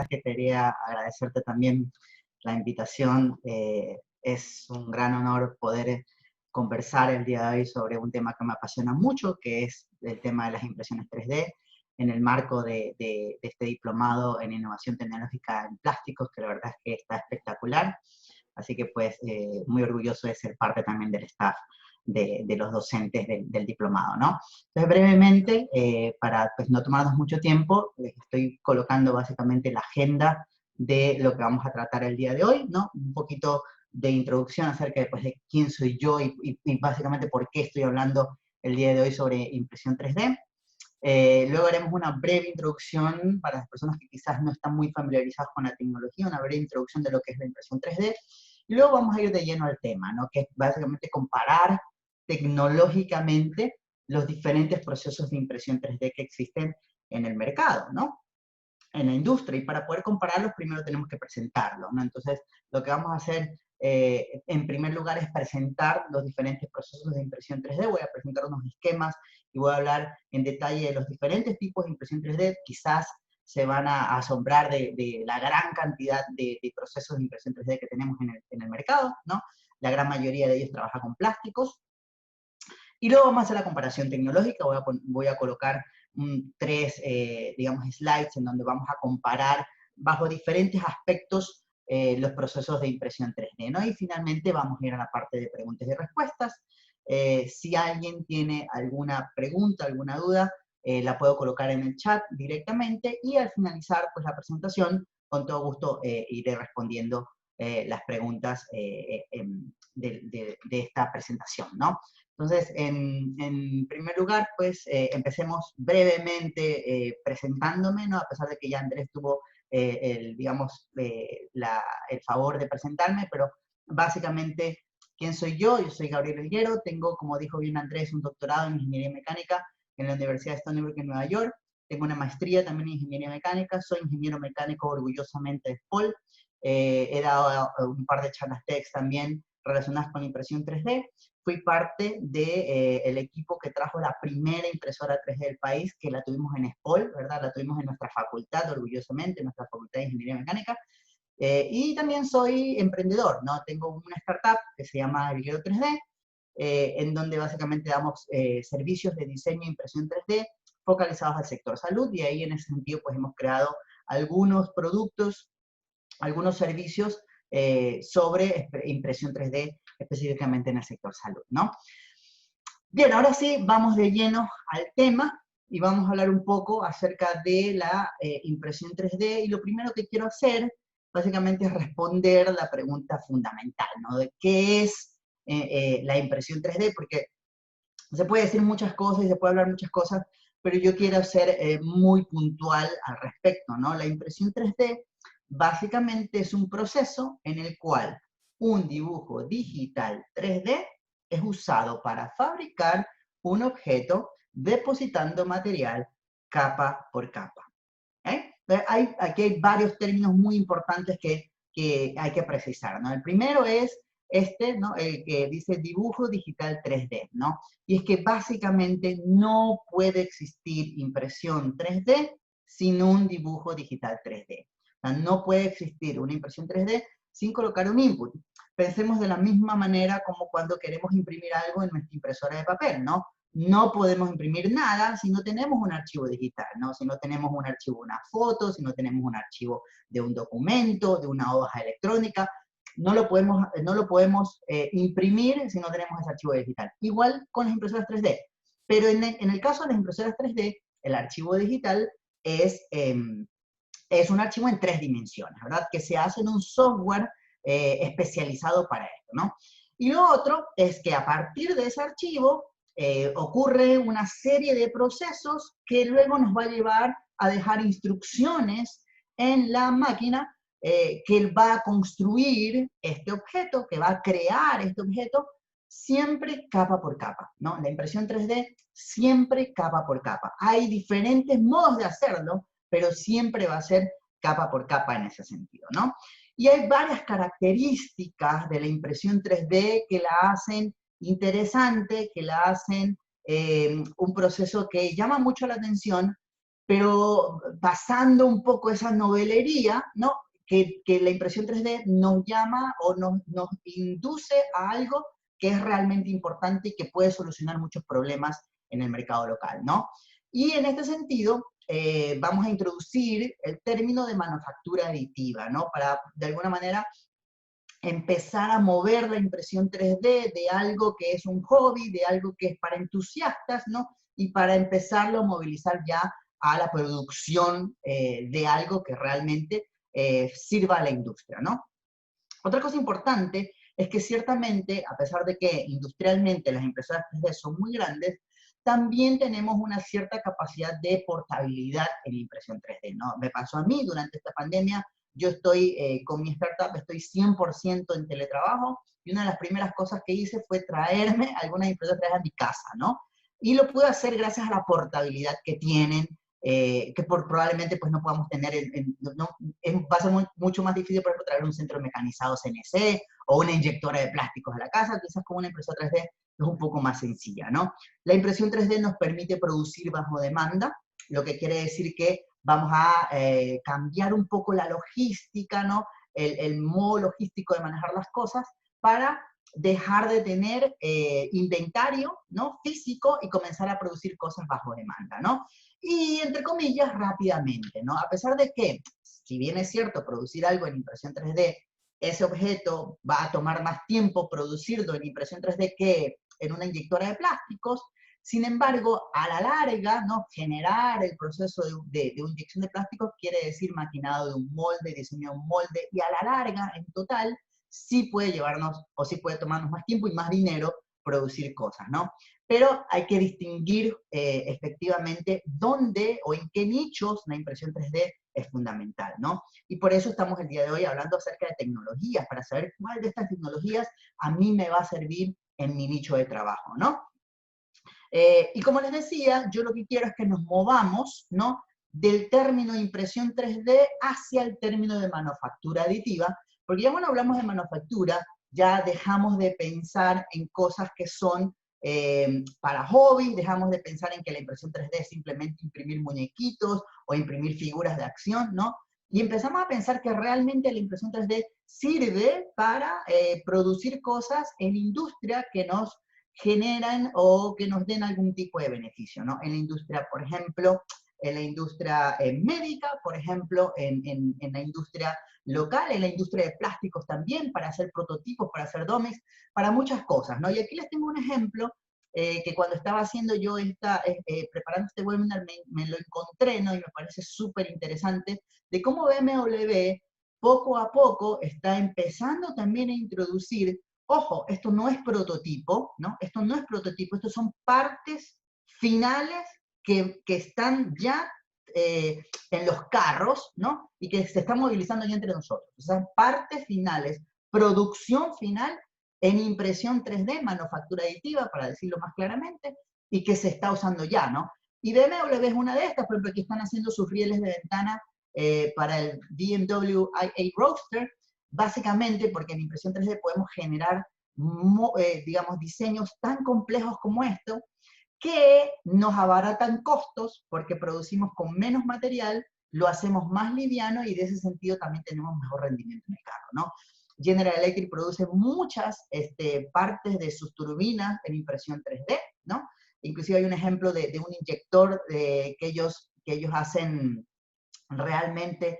que quería agradecerte también la invitación. Es un gran honor poder conversar el día de hoy sobre un tema que me apasiona mucho, que es el tema de las impresiones 3D, en el marco de este diplomado en innovación tecnológica en plásticos, que la verdad es que está espectacular. Así que pues muy orgulloso de ser parte también del staff de los docentes del diplomado, ¿no? Entonces, brevemente, para pues, no tomarnos mucho tiempo, les estoy colocando básicamente la agenda de lo que vamos a tratar el día de hoy, ¿no? Un poquito de introducción acerca de, pues, de quién soy yo y básicamente por qué estoy hablando el día de hoy sobre impresión 3D. Luego haremos una breve introducción para las personas que quizás no están muy familiarizadas con la tecnología, una breve introducción de lo que es la impresión 3D. Y luego vamos a ir de lleno al tema, ¿no? Que es básicamente comparar tecnológicamente los diferentes procesos de impresión 3D que existen en el mercado, ¿no? En la industria. Y para poder compararlos, primero tenemos que presentarlos, ¿no? Entonces, lo que vamos a hacer en primer lugar es presentar los diferentes procesos de impresión 3D. Voy a presentar unos esquemas y voy a hablar en detalle de los diferentes tipos de impresión 3D. Quizás se van a asombrar de la gran cantidad de procesos de impresión 3D que tenemos en el mercado, ¿no? La gran mayoría de ellos trabaja con plásticos. Y luego vamos a hacer la comparación tecnológica. Voy a colocar tres, digamos, slides en donde vamos a comparar bajo diferentes aspectos los procesos de impresión 3D, ¿no? Y finalmente vamos a ir a la parte de preguntas y respuestas. Si alguien tiene alguna pregunta, alguna duda, la puedo colocar en el chat directamente y al finalizar pues, la presentación, con todo gusto iré respondiendo las preguntas de esta presentación, ¿no? Entonces, en primer lugar, pues empecemos brevemente presentándome, ¿no? A pesar de que ya Andrés tuvo digamos, el favor de presentarme, pero básicamente, ¿quién soy yo? Yo soy Gabriel Elguero, tengo, como dijo bien Andrés, un doctorado en Ingeniería Mecánica en la Universidad de Stony Brook en Nueva York, tengo una maestría también en Ingeniería Mecánica, soy ingeniero mecánico orgullosamente de SPOL, he dado un par de charlas TEDx también relacionadas con la impresión 3D, fui parte del equipo que trajo la primera impresora 3D del país, que la tuvimos en SPOL, ¿verdad? La tuvimos en nuestra facultad, orgullosamente, en nuestra facultad de Ingeniería Mecánica. Y también soy emprendedor, ¿no? Tengo una startup que se llama Elguero 3D, en donde básicamente damos servicios de diseño e impresión 3D focalizados al sector salud, y ahí en ese sentido pues hemos creado algunos productos, algunos servicios sobre impresión 3D específicamente en el sector salud, ¿no? Bien, ahora sí, vamos de lleno al tema y vamos a hablar un poco acerca de la impresión 3D, y lo primero que quiero hacer básicamente es responder la pregunta fundamental, ¿no? De qué es la impresión 3D, porque se puede decir muchas cosas y se puede hablar muchas cosas, pero yo quiero ser muy puntual al respecto, ¿no? La impresión 3D básicamente es un proceso en el cual un dibujo digital 3D es usado para fabricar un objeto depositando material capa por capa. Aquí hay varios términos muy importantes que hay que precisar, ¿no? El primero es ¿no? El que dice dibujo digital 3D, ¿no? Y es que básicamente no puede existir impresión 3D sin un dibujo digital 3D. O sea, no puede existir una impresión 3D sin colocar un input. Pensemos de la misma manera como cuando queremos imprimir algo en nuestra impresora de papel, ¿no? No podemos imprimir nada si no tenemos un archivo digital, ¿no? Si no tenemos un archivo de una foto, si no tenemos un archivo de un documento, de una hoja electrónica, no lo podemos imprimir si no tenemos ese archivo digital. Igual con las impresoras 3D. Pero en el caso de las impresoras 3D, el archivo digital es un archivo en 3 dimensiones, ¿verdad? Que se hace en un software especializado para esto, ¿no? Y lo otro es que a partir de ese archivo ocurre una serie de procesos que luego nos va a llevar a dejar instrucciones en la máquina que va a construir este objeto, que va a crear este objeto, siempre capa por capa, ¿no? La impresión 3D siempre capa por capa. Hay diferentes modos de hacerlo, pero siempre va a ser capa por capa en ese sentido, ¿no? Y hay varias características de la impresión 3D que la hacen interesante, que la hacen un proceso que llama mucho la atención, pero pasando un poco esa novelería, ¿no? Que la impresión 3D nos llama o nos induce a algo que es realmente importante y que puede solucionar muchos problemas en el mercado local, ¿no? Y en este sentido, vamos a introducir el término de manufactura aditiva, ¿no? Para, de alguna manera, empezar a mover la impresión 3D de algo que es un hobby, de algo que es para entusiastas, ¿no? Y para empezarlo a movilizar ya a la producción de algo que realmente sirva a la industria, ¿no? Otra cosa importante es que ciertamente, a pesar de que industrialmente las impresoras 3D son muy grandes, también tenemos una cierta capacidad de portabilidad en la impresión 3D, ¿no? Me pasó a mí durante esta pandemia, yo estoy con mi startup, estoy 100% en teletrabajo, y una de las primeras cosas que hice fue traerme algunas impresoras 3D a mi casa, ¿no? Y lo pude hacer gracias a la portabilidad que tienen, probablemente pues no podamos tener, va a ser mucho más difícil, por ejemplo, traer un centro mecanizado CNC o una inyectora de plásticos a la casa, quizás con una impresora 3D es un poco más sencilla, ¿no? La impresión 3D nos permite producir bajo demanda, lo que quiere decir que vamos a cambiar un poco la logística, ¿no? El modo logístico de manejar las cosas para dejar de tener inventario, ¿no? Físico y comenzar a producir cosas bajo demanda, ¿no? Y, entre comillas, rápidamente, ¿no? A pesar de que, si bien es cierto, producir algo en impresión 3D, ese objeto va a tomar más tiempo producirlo en impresión 3D que en una inyectora de plásticos. Sin embargo, a la larga, ¿no? Generar el proceso de inyección de plásticos quiere decir maquinado de un molde, diseño de un molde, y a la larga, en total, sí puede llevarnos, o sí puede tomarnos más tiempo y más dinero producir cosas, ¿no? Pero hay que distinguir efectivamente dónde o en qué nichos la impresión 3D es fundamental, ¿no? Y por eso estamos el día de hoy hablando acerca de tecnologías, para saber cuál de estas tecnologías a mí me va a servir en mi nicho de trabajo, ¿no? Y como les decía, yo lo que quiero es que nos movamos, ¿no? Del término de impresión 3D hacia el término de manufactura aditiva, porque ya cuando hablamos de manufactura, ya dejamos de pensar en cosas que son para hobby, dejamos de pensar en que la impresión 3D es simplemente imprimir muñequitos o imprimir figuras de acción, ¿no? Y empezamos a pensar que realmente la impresión 3D sirve para producir cosas en industria que nos generan o que nos den algún tipo de beneficio, ¿no? En la industria, por ejemplo, en la industria médica, por ejemplo, en la industria local, en la industria de plásticos también, para hacer prototipos, para hacer domes, para muchas cosas, ¿no? Y aquí les tengo un ejemplo que cuando estaba haciendo yo preparando este webinar me lo encontré, ¿no? Y me parece súper interesante de cómo BMW poco a poco está empezando también a introducir. Ojo, esto no es prototipo, ¿no? Esto no es prototipo, estos son partes finales que están ya en los carros, ¿no? Y que se están movilizando ya entre nosotros. O sea, partes finales, producción final en impresión 3D, manufactura aditiva, para decirlo más claramente, y que se está usando ya, ¿no? Y BMW es una de estas, por ejemplo, que están haciendo sus rieles de ventana para el BMW i8 Roadster, básicamente porque en impresión 3D podemos generar, digamos, diseños tan complejos como esto, que nos abaratan costos porque producimos con menos material, lo hacemos más liviano y de ese sentido también tenemos mejor rendimiento en el carro, ¿no? General Electric produce muchas partes de sus turbinas en impresión 3D, ¿no? Inclusive hay un ejemplo de un inyector que ellos hacen realmente,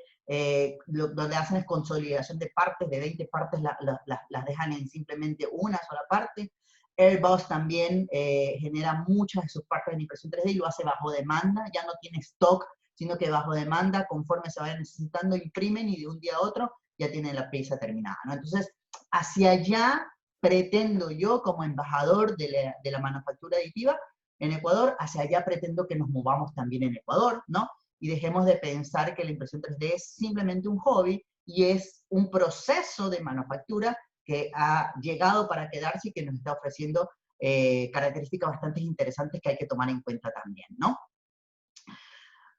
donde hacen es consolidación de partes, de 20 partes las dejan en simplemente una sola parte. Airbus también genera muchas de sus partes en impresión 3D y lo hace bajo demanda, ya no tiene stock, sino que bajo demanda, conforme se vaya necesitando, imprimen y de un día a otro ya tienen la pieza terminada, ¿no? Entonces, hacia allá pretendo yo, como embajador de la manufactura aditiva en Ecuador, hacia allá pretendo que nos movamos también en Ecuador, ¿no? Y dejemos de pensar que la impresión 3D es simplemente un hobby y es un proceso de manufactura que ha llegado para quedarse y que nos está ofreciendo características bastante interesantes que hay que tomar en cuenta también, ¿no?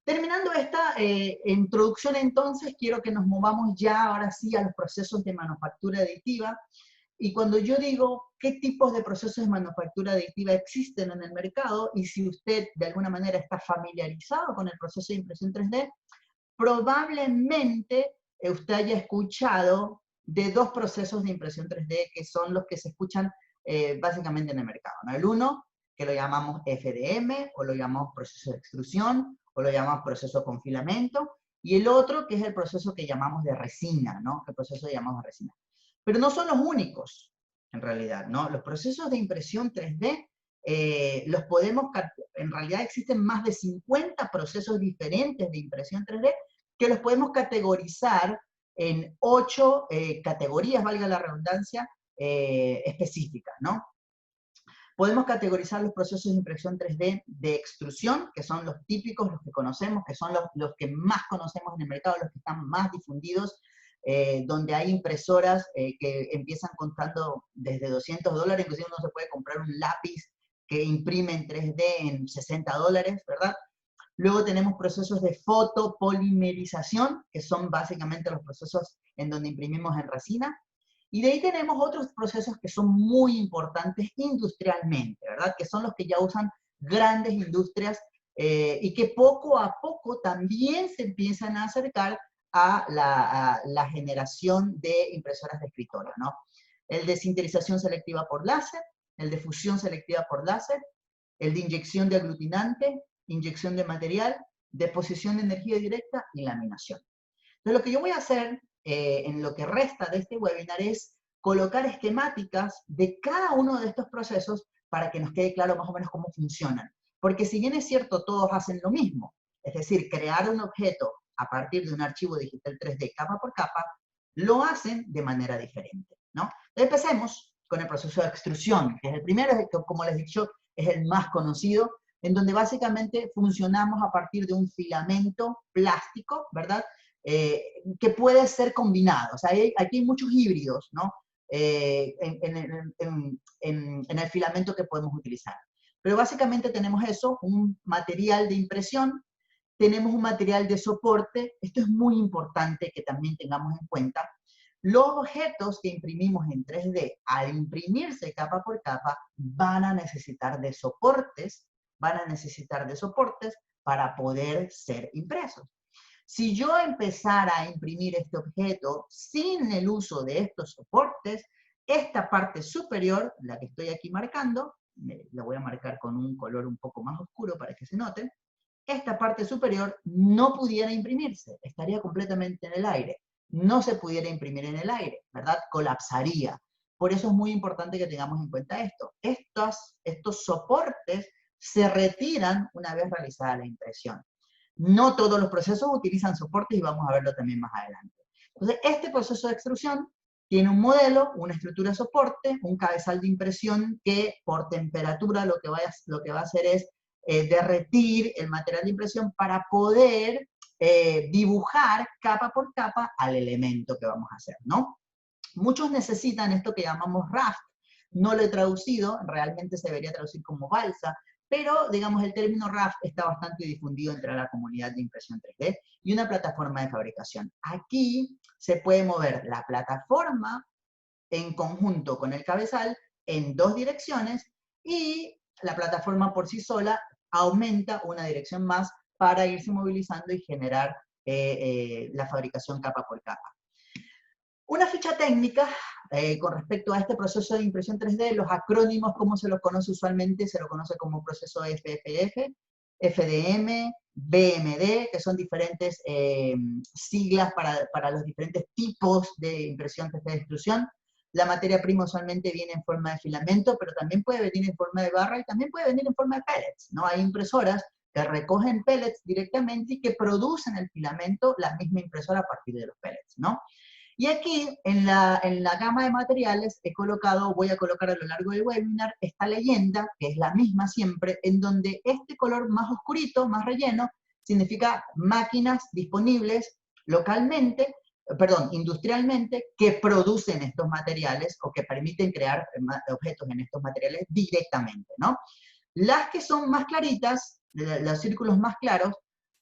Terminando esta introducción, entonces, quiero que nos movamos ya, ahora sí, a los procesos de manufactura aditiva. Y cuando yo digo qué tipos de procesos de manufactura aditiva existen en el mercado, y si usted de alguna manera está familiarizado con el proceso de impresión 3D, probablemente usted haya escuchado de dos procesos de impresión 3D que son los que se escuchan básicamente en el mercado, ¿no? El uno, que lo llamamos FDM, o lo llamamos proceso de extrusión, o lo llamamos proceso con filamento, y el otro, que es el proceso que llamamos de resina, ¿no? El proceso que llamamos de resina. Pero no son los únicos, en realidad, ¿no? Los procesos de impresión 3D los podemos, en realidad existen más de 50 procesos diferentes de impresión 3D que los podemos categorizar en 8 categorías, valga la redundancia, específicas, ¿no? Podemos categorizar los procesos de impresión 3D de extrusión, que son los típicos, los que conocemos, que son los que más conocemos en el mercado, los que están más difundidos, donde hay impresoras que empiezan contando desde $200, inclusive uno se puede comprar un lápiz que imprime en 3D en $60, ¿verdad? Luego tenemos procesos de fotopolimerización, que son básicamente los procesos en donde imprimimos en resina. Y de ahí tenemos otros procesos que son muy importantes industrialmente, ¿verdad? Que son los que ya usan grandes industrias y que poco a poco también se empiezan a acercar a la generación de impresoras de escritorio, ¿no? El de sinterización selectiva por láser, el de fusión selectiva por láser, el de inyección de aglutinante, inyección de material, deposición de energía directa y laminación. Entonces, lo que yo voy a hacer en lo que resta de este webinar es colocar esquemáticas de cada uno de estos procesos para que nos quede claro más o menos cómo funcionan. Porque si bien es cierto, todos hacen lo mismo, es decir, crear un objeto a partir de un archivo digital 3D capa por capa, lo hacen de manera diferente, ¿no? Entonces, empecemos con el proceso de extrusión, que es el primero, que como les he dicho, es el más conocido, en donde básicamente funcionamos a partir de un filamento plástico, ¿verdad? Que puede ser combinado. O sea, aquí hay muchos híbridos, ¿no? En el filamento que podemos utilizar. Pero básicamente tenemos eso, un material de impresión, tenemos un material de soporte. Esto es muy importante que también tengamos en cuenta. Los objetos que imprimimos en 3D, al imprimirse capa por capa, van a necesitar de soportes para poder ser impresos. Si yo empezara a imprimir este objeto sin el uso de estos soportes, esta parte superior, la que estoy aquí marcando, la voy a marcar con un color un poco más oscuro para que se note, esta parte superior no pudiera imprimirse, estaría completamente en el aire. No se pudiera imprimir en el aire, ¿verdad? Colapsaría. Por eso es muy importante que tengamos en cuenta esto. Estos soportes se retiran una vez realizada la impresión. No todos los procesos utilizan soportes y vamos a verlo también más adelante. Entonces, este proceso de extrusión tiene un modelo, una estructura de soporte, un cabezal de impresión que por temperatura lo que va a hacer es derretir el material de impresión para poder dibujar capa por capa al elemento que vamos a hacer, ¿no? Muchos necesitan esto que llamamos raft. No lo he traducido, realmente se debería traducir como balsa, pero digamos el término raft está bastante difundido entre la comunidad de impresión 3D y una plataforma de fabricación. Aquí se puede mover la plataforma en conjunto con el cabezal en dos direcciones y la plataforma por sí sola aumenta una dirección más para irse movilizando y generar la fabricación capa por capa. Una ficha técnica con respecto a este proceso de impresión 3D, los acrónimos, como se los conoce usualmente, se lo conoce como proceso FFF, FDM, BMD, que son diferentes siglas para los diferentes tipos de impresión 3D de extrusión. La materia prima usualmente viene en forma de filamento, pero también puede venir en forma de barra y también puede venir en forma de pellets, ¿no? Hay impresoras que recogen pellets directamente y que producen el filamento, la misma impresora a partir de los pellets, ¿no? Y aquí, en la gama de materiales, voy a colocar a lo largo del webinar, esta leyenda, que es la misma siempre, en donde este color más oscurito, más relleno, significa máquinas disponibles localmente, industrialmente, que producen estos materiales o que permiten crear objetos en estos materiales directamente, ¿no? Las que son más claritas, los círculos más claros,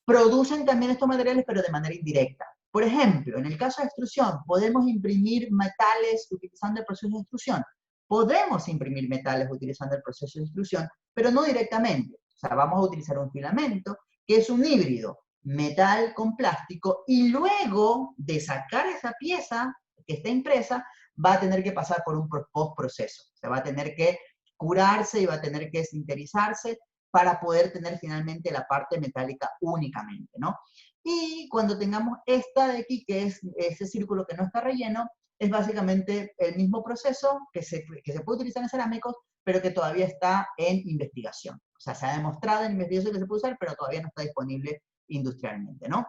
producen también estos materiales, pero de manera indirecta. Por ejemplo, en el caso de extrusión, ¿podemos imprimir metales utilizando el proceso de extrusión? Podemos imprimir metales utilizando el proceso de extrusión, pero no directamente. O sea, vamos a utilizar un filamento que es un híbrido, metal con plástico, y luego de sacar esa pieza que está impresa, va a tener que pasar por un postproceso. Se va a tener que curarse y va a tener que sinterizarse para poder tener finalmente la parte metálica únicamente, ¿no? Y cuando tengamos esta de aquí, que es ese círculo que no está relleno, es básicamente el mismo proceso que se puede utilizar en cerámicos, pero que todavía está en investigación. O sea, se ha demostrado en investigación que se puede usar, pero todavía no está disponible industrialmente, ¿no?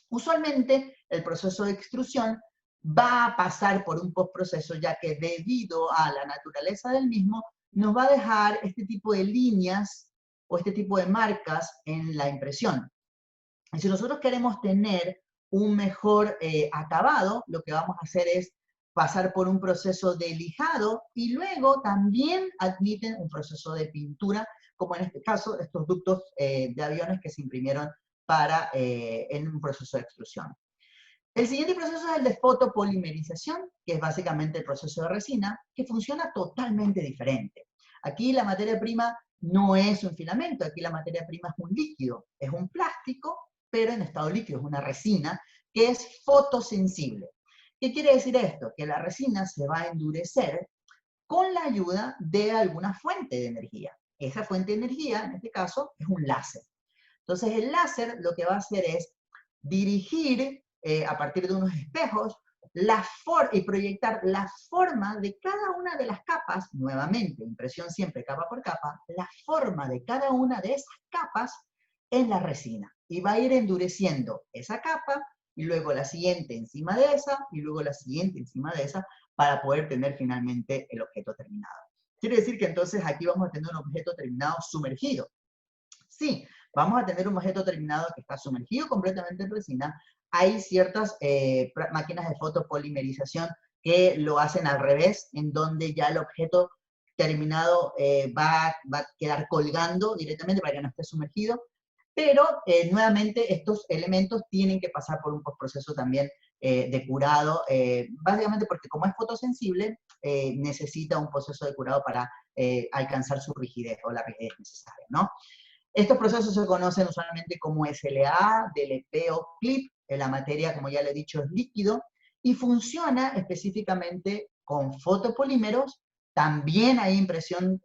Usualmente el proceso de extrusión va a pasar por un postproceso, ya que debido a la naturaleza del mismo, nos va a dejar este tipo de líneas o este tipo de marcas en la impresión. Y si nosotros queremos tener un mejor acabado, lo que vamos a hacer es pasar por un proceso de lijado y luego también admiten un proceso de pintura, como en este caso estos ductos de aviones que se imprimieron en un proceso de extrusión. El siguiente proceso es el de fotopolimerización, que es básicamente el proceso de resina, que funciona totalmente diferente. Aquí la materia prima no es un filamento, aquí la materia prima es un líquido, es un plástico, pero en estado líquido, es una resina que es fotosensible. ¿Qué quiere decir esto? Que la resina se va a endurecer con la ayuda de alguna fuente de energía. Esa fuente de energía, en este caso, es un láser. Entonces el láser lo que va a hacer es dirigir a partir de unos espejos y proyectar la forma de cada una de las capas, nuevamente, impresión siempre capa por capa, la forma de cada una de esas capas en la resina. Y va a ir endureciendo esa capa, y luego la siguiente encima de esa, y luego la siguiente encima de esa, para poder tener finalmente el objeto terminado. Quiere decir que entonces aquí vamos a tener un objeto terminado sumergido. Sí, vamos a tener un objeto terminado que está sumergido completamente en resina. Hay ciertas máquinas de fotopolimerización que lo hacen al revés, en donde ya el objeto terminado va a quedar colgando directamente para que no esté sumergido, pero nuevamente estos elementos tienen que pasar por un postproceso también de curado, básicamente porque como es fotosensible, necesita un proceso de curado para alcanzar su rigidez o la rigidez necesaria, ¿no? Estos procesos se conocen usualmente como SLA, DLP o clip. La materia, como ya le he dicho, es líquido y funciona específicamente con fotopolímeros. También hay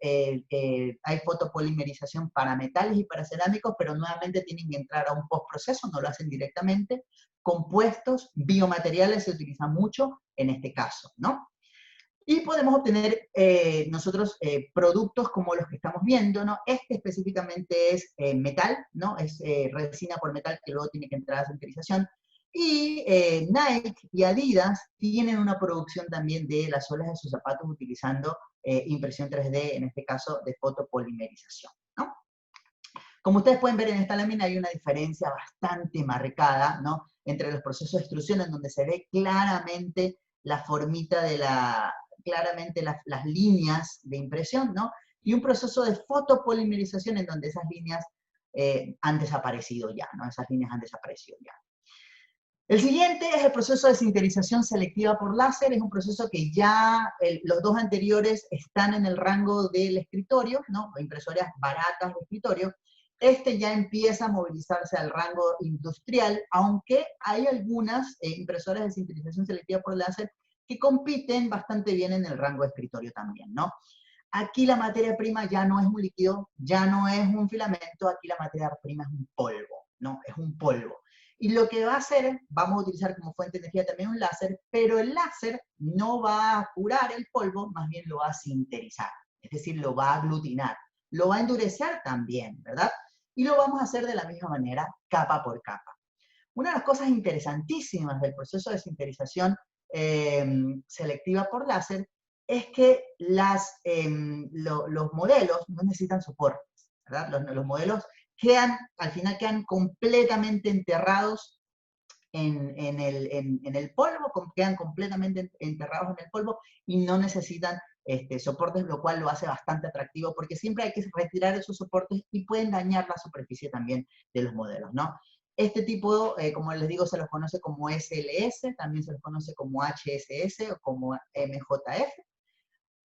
hay fotopolimerización para metales y para cerámicos, pero nuevamente tienen que entrar a un postproceso, no lo hacen directamente. Compuestos, biomateriales se utilizan mucho en este caso, ¿no? Y podemos obtener nosotros productos como los que estamos viendo, ¿no? Este específicamente es metal, ¿no? Es resina por metal que luego tiene que entrar a sinterización. Y Nike y Adidas tienen una producción también de las suelas de sus zapatos utilizando impresión 3D, en este caso de fotopolimerización, ¿no? Como ustedes pueden ver en esta lámina hay una diferencia bastante marcada, ¿no? Entre los procesos de extrusión en donde se ve claramente la formita de claramente las líneas de impresión, ¿no? Y un proceso de fotopolimerización en donde esas líneas han desaparecido ya, ¿no? Esas líneas han desaparecido ya. El siguiente es el proceso de sinterización selectiva por láser. Es un proceso que ya los dos anteriores están en el rango del escritorio, ¿no? Impresoras baratas de escritorio. Este ya empieza a movilizarse al rango industrial, aunque hay algunas impresoras de sinterización selectiva por láser que compiten bastante bien en el rango de escritorio también, ¿no? Aquí la materia prima ya no es un líquido, ya no es un filamento, aquí la materia prima es un polvo, ¿no? Es un polvo. Y lo que va a hacer, vamos a utilizar como fuente de energía también un láser, pero el láser no va a curar el polvo, más bien lo va a sinterizar, es decir, lo va a aglutinar, lo va a endurecer también, ¿verdad? Y lo vamos a hacer de la misma manera, capa por capa. Una de las cosas interesantísimas del proceso de sinterización selectiva por láser es que los modelos no necesitan soportes, ¿verdad? Los modelos al final quedan completamente enterrados en el polvo, quedan completamente enterrados en el polvo y no necesitan soportes, lo cual lo hace bastante atractivo porque siempre hay que retirar esos soportes y pueden dañar la superficie también de los modelos, ¿no? Este tipo, como les digo, se los conoce como SLS, también se los conoce como HSS o como MJF.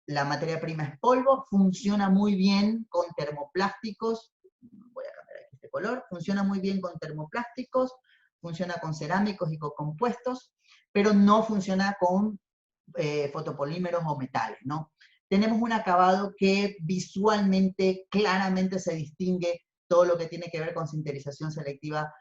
La materia prima es polvo, funciona muy bien con termoplásticos, voy a cambiar aquí este color, funciona muy bien con termoplásticos, funciona con cerámicos y con compuestos, pero no funciona con fotopolímeros o metales, ¿no? Tenemos un acabado que visualmente, claramente se distingue todo lo que tiene que ver con sinterización selectiva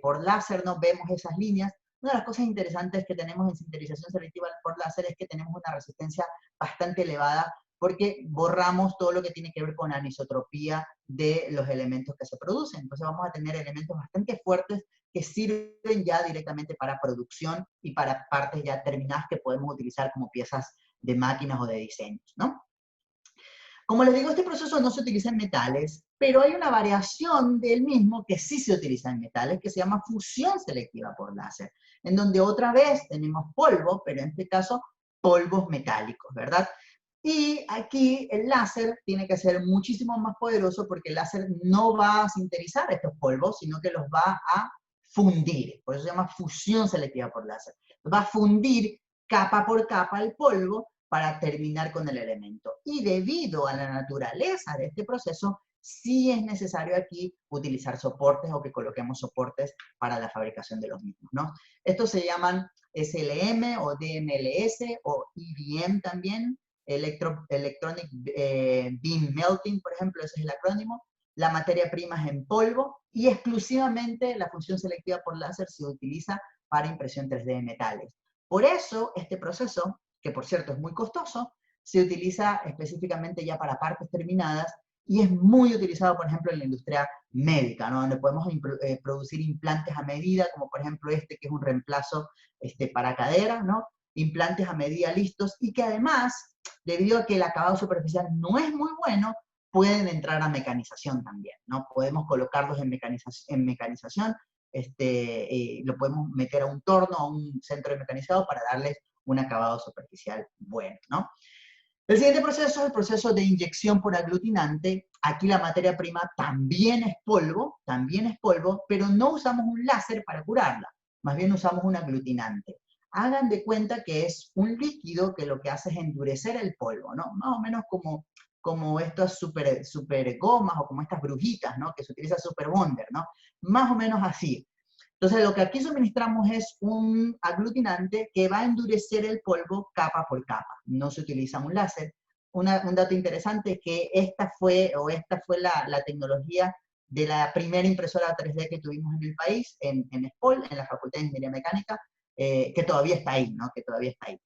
por láser, ¿no? Vemos esas líneas. Una de las cosas interesantes que tenemos en sinterización selectiva por láser es que tenemos una resistencia bastante elevada porque borramos todo lo que tiene que ver con anisotropía de los elementos que se producen. Entonces vamos a tener elementos bastante fuertes que sirven ya directamente para producción y para partes ya terminadas que podemos utilizar como piezas de máquinas o de diseños, ¿no? Como les digo, este proceso no se utiliza en metales, pero hay una variación del mismo que sí se utiliza en metales, que se llama fusión selectiva por láser, en donde otra vez tenemos polvo, pero en este caso polvos metálicos, ¿verdad? Y aquí el láser tiene que ser muchísimo más poderoso porque el láser no va a sinterizar estos polvos, sino que los va a fundir. Por eso se llama fusión selectiva por láser. Va a fundir capa por capa el polvo para terminar con el elemento. Y debido a la naturaleza de este proceso, sí es necesario aquí utilizar soportes o que coloquemos soportes para la fabricación de los mismos, ¿no? Estos se llaman SLM o DMLS o EBM también, Electronic Beam Melting, por ejemplo, ese es el acrónimo. La materia prima es en polvo y exclusivamente la función selectiva por láser se utiliza para impresión 3D de metales. Por eso, este proceso, que por cierto es muy costoso, se utiliza específicamente ya para partes terminadas y es muy utilizado, por ejemplo, en la industria médica, ¿no? Donde podemos producir implantes a medida, como por ejemplo este, que es un reemplazo para cadera, ¿no? Implantes a medida listos y que además, debido a que el acabado superficial no es muy bueno, pueden entrar a mecanización también, ¿no? Podemos colocarlos en mecanización, lo podemos meter a un torno, a un centro de mecanizado para darles un acabado superficial bueno, ¿no? El siguiente proceso es el proceso de inyección por aglutinante. Aquí la materia prima también es polvo, pero no usamos un láser para curarla, más bien usamos un aglutinante. Hagan de cuenta que es un líquido que lo que hace es endurecer el polvo, ¿no? Más o menos como estas super gomas o como estas brujitas, ¿no? Que se utiliza super bonder, ¿no? Más o menos así. Entonces, lo que aquí suministramos es un aglutinante que va a endurecer el polvo capa por capa. No se utiliza un láser. Un dato interesante es que esta fue la tecnología de la primera impresora 3D que tuvimos en el país, en SPOL, en la Facultad de Ingeniería Mecánica, que todavía está ahí, ¿no? Que todavía está ahí.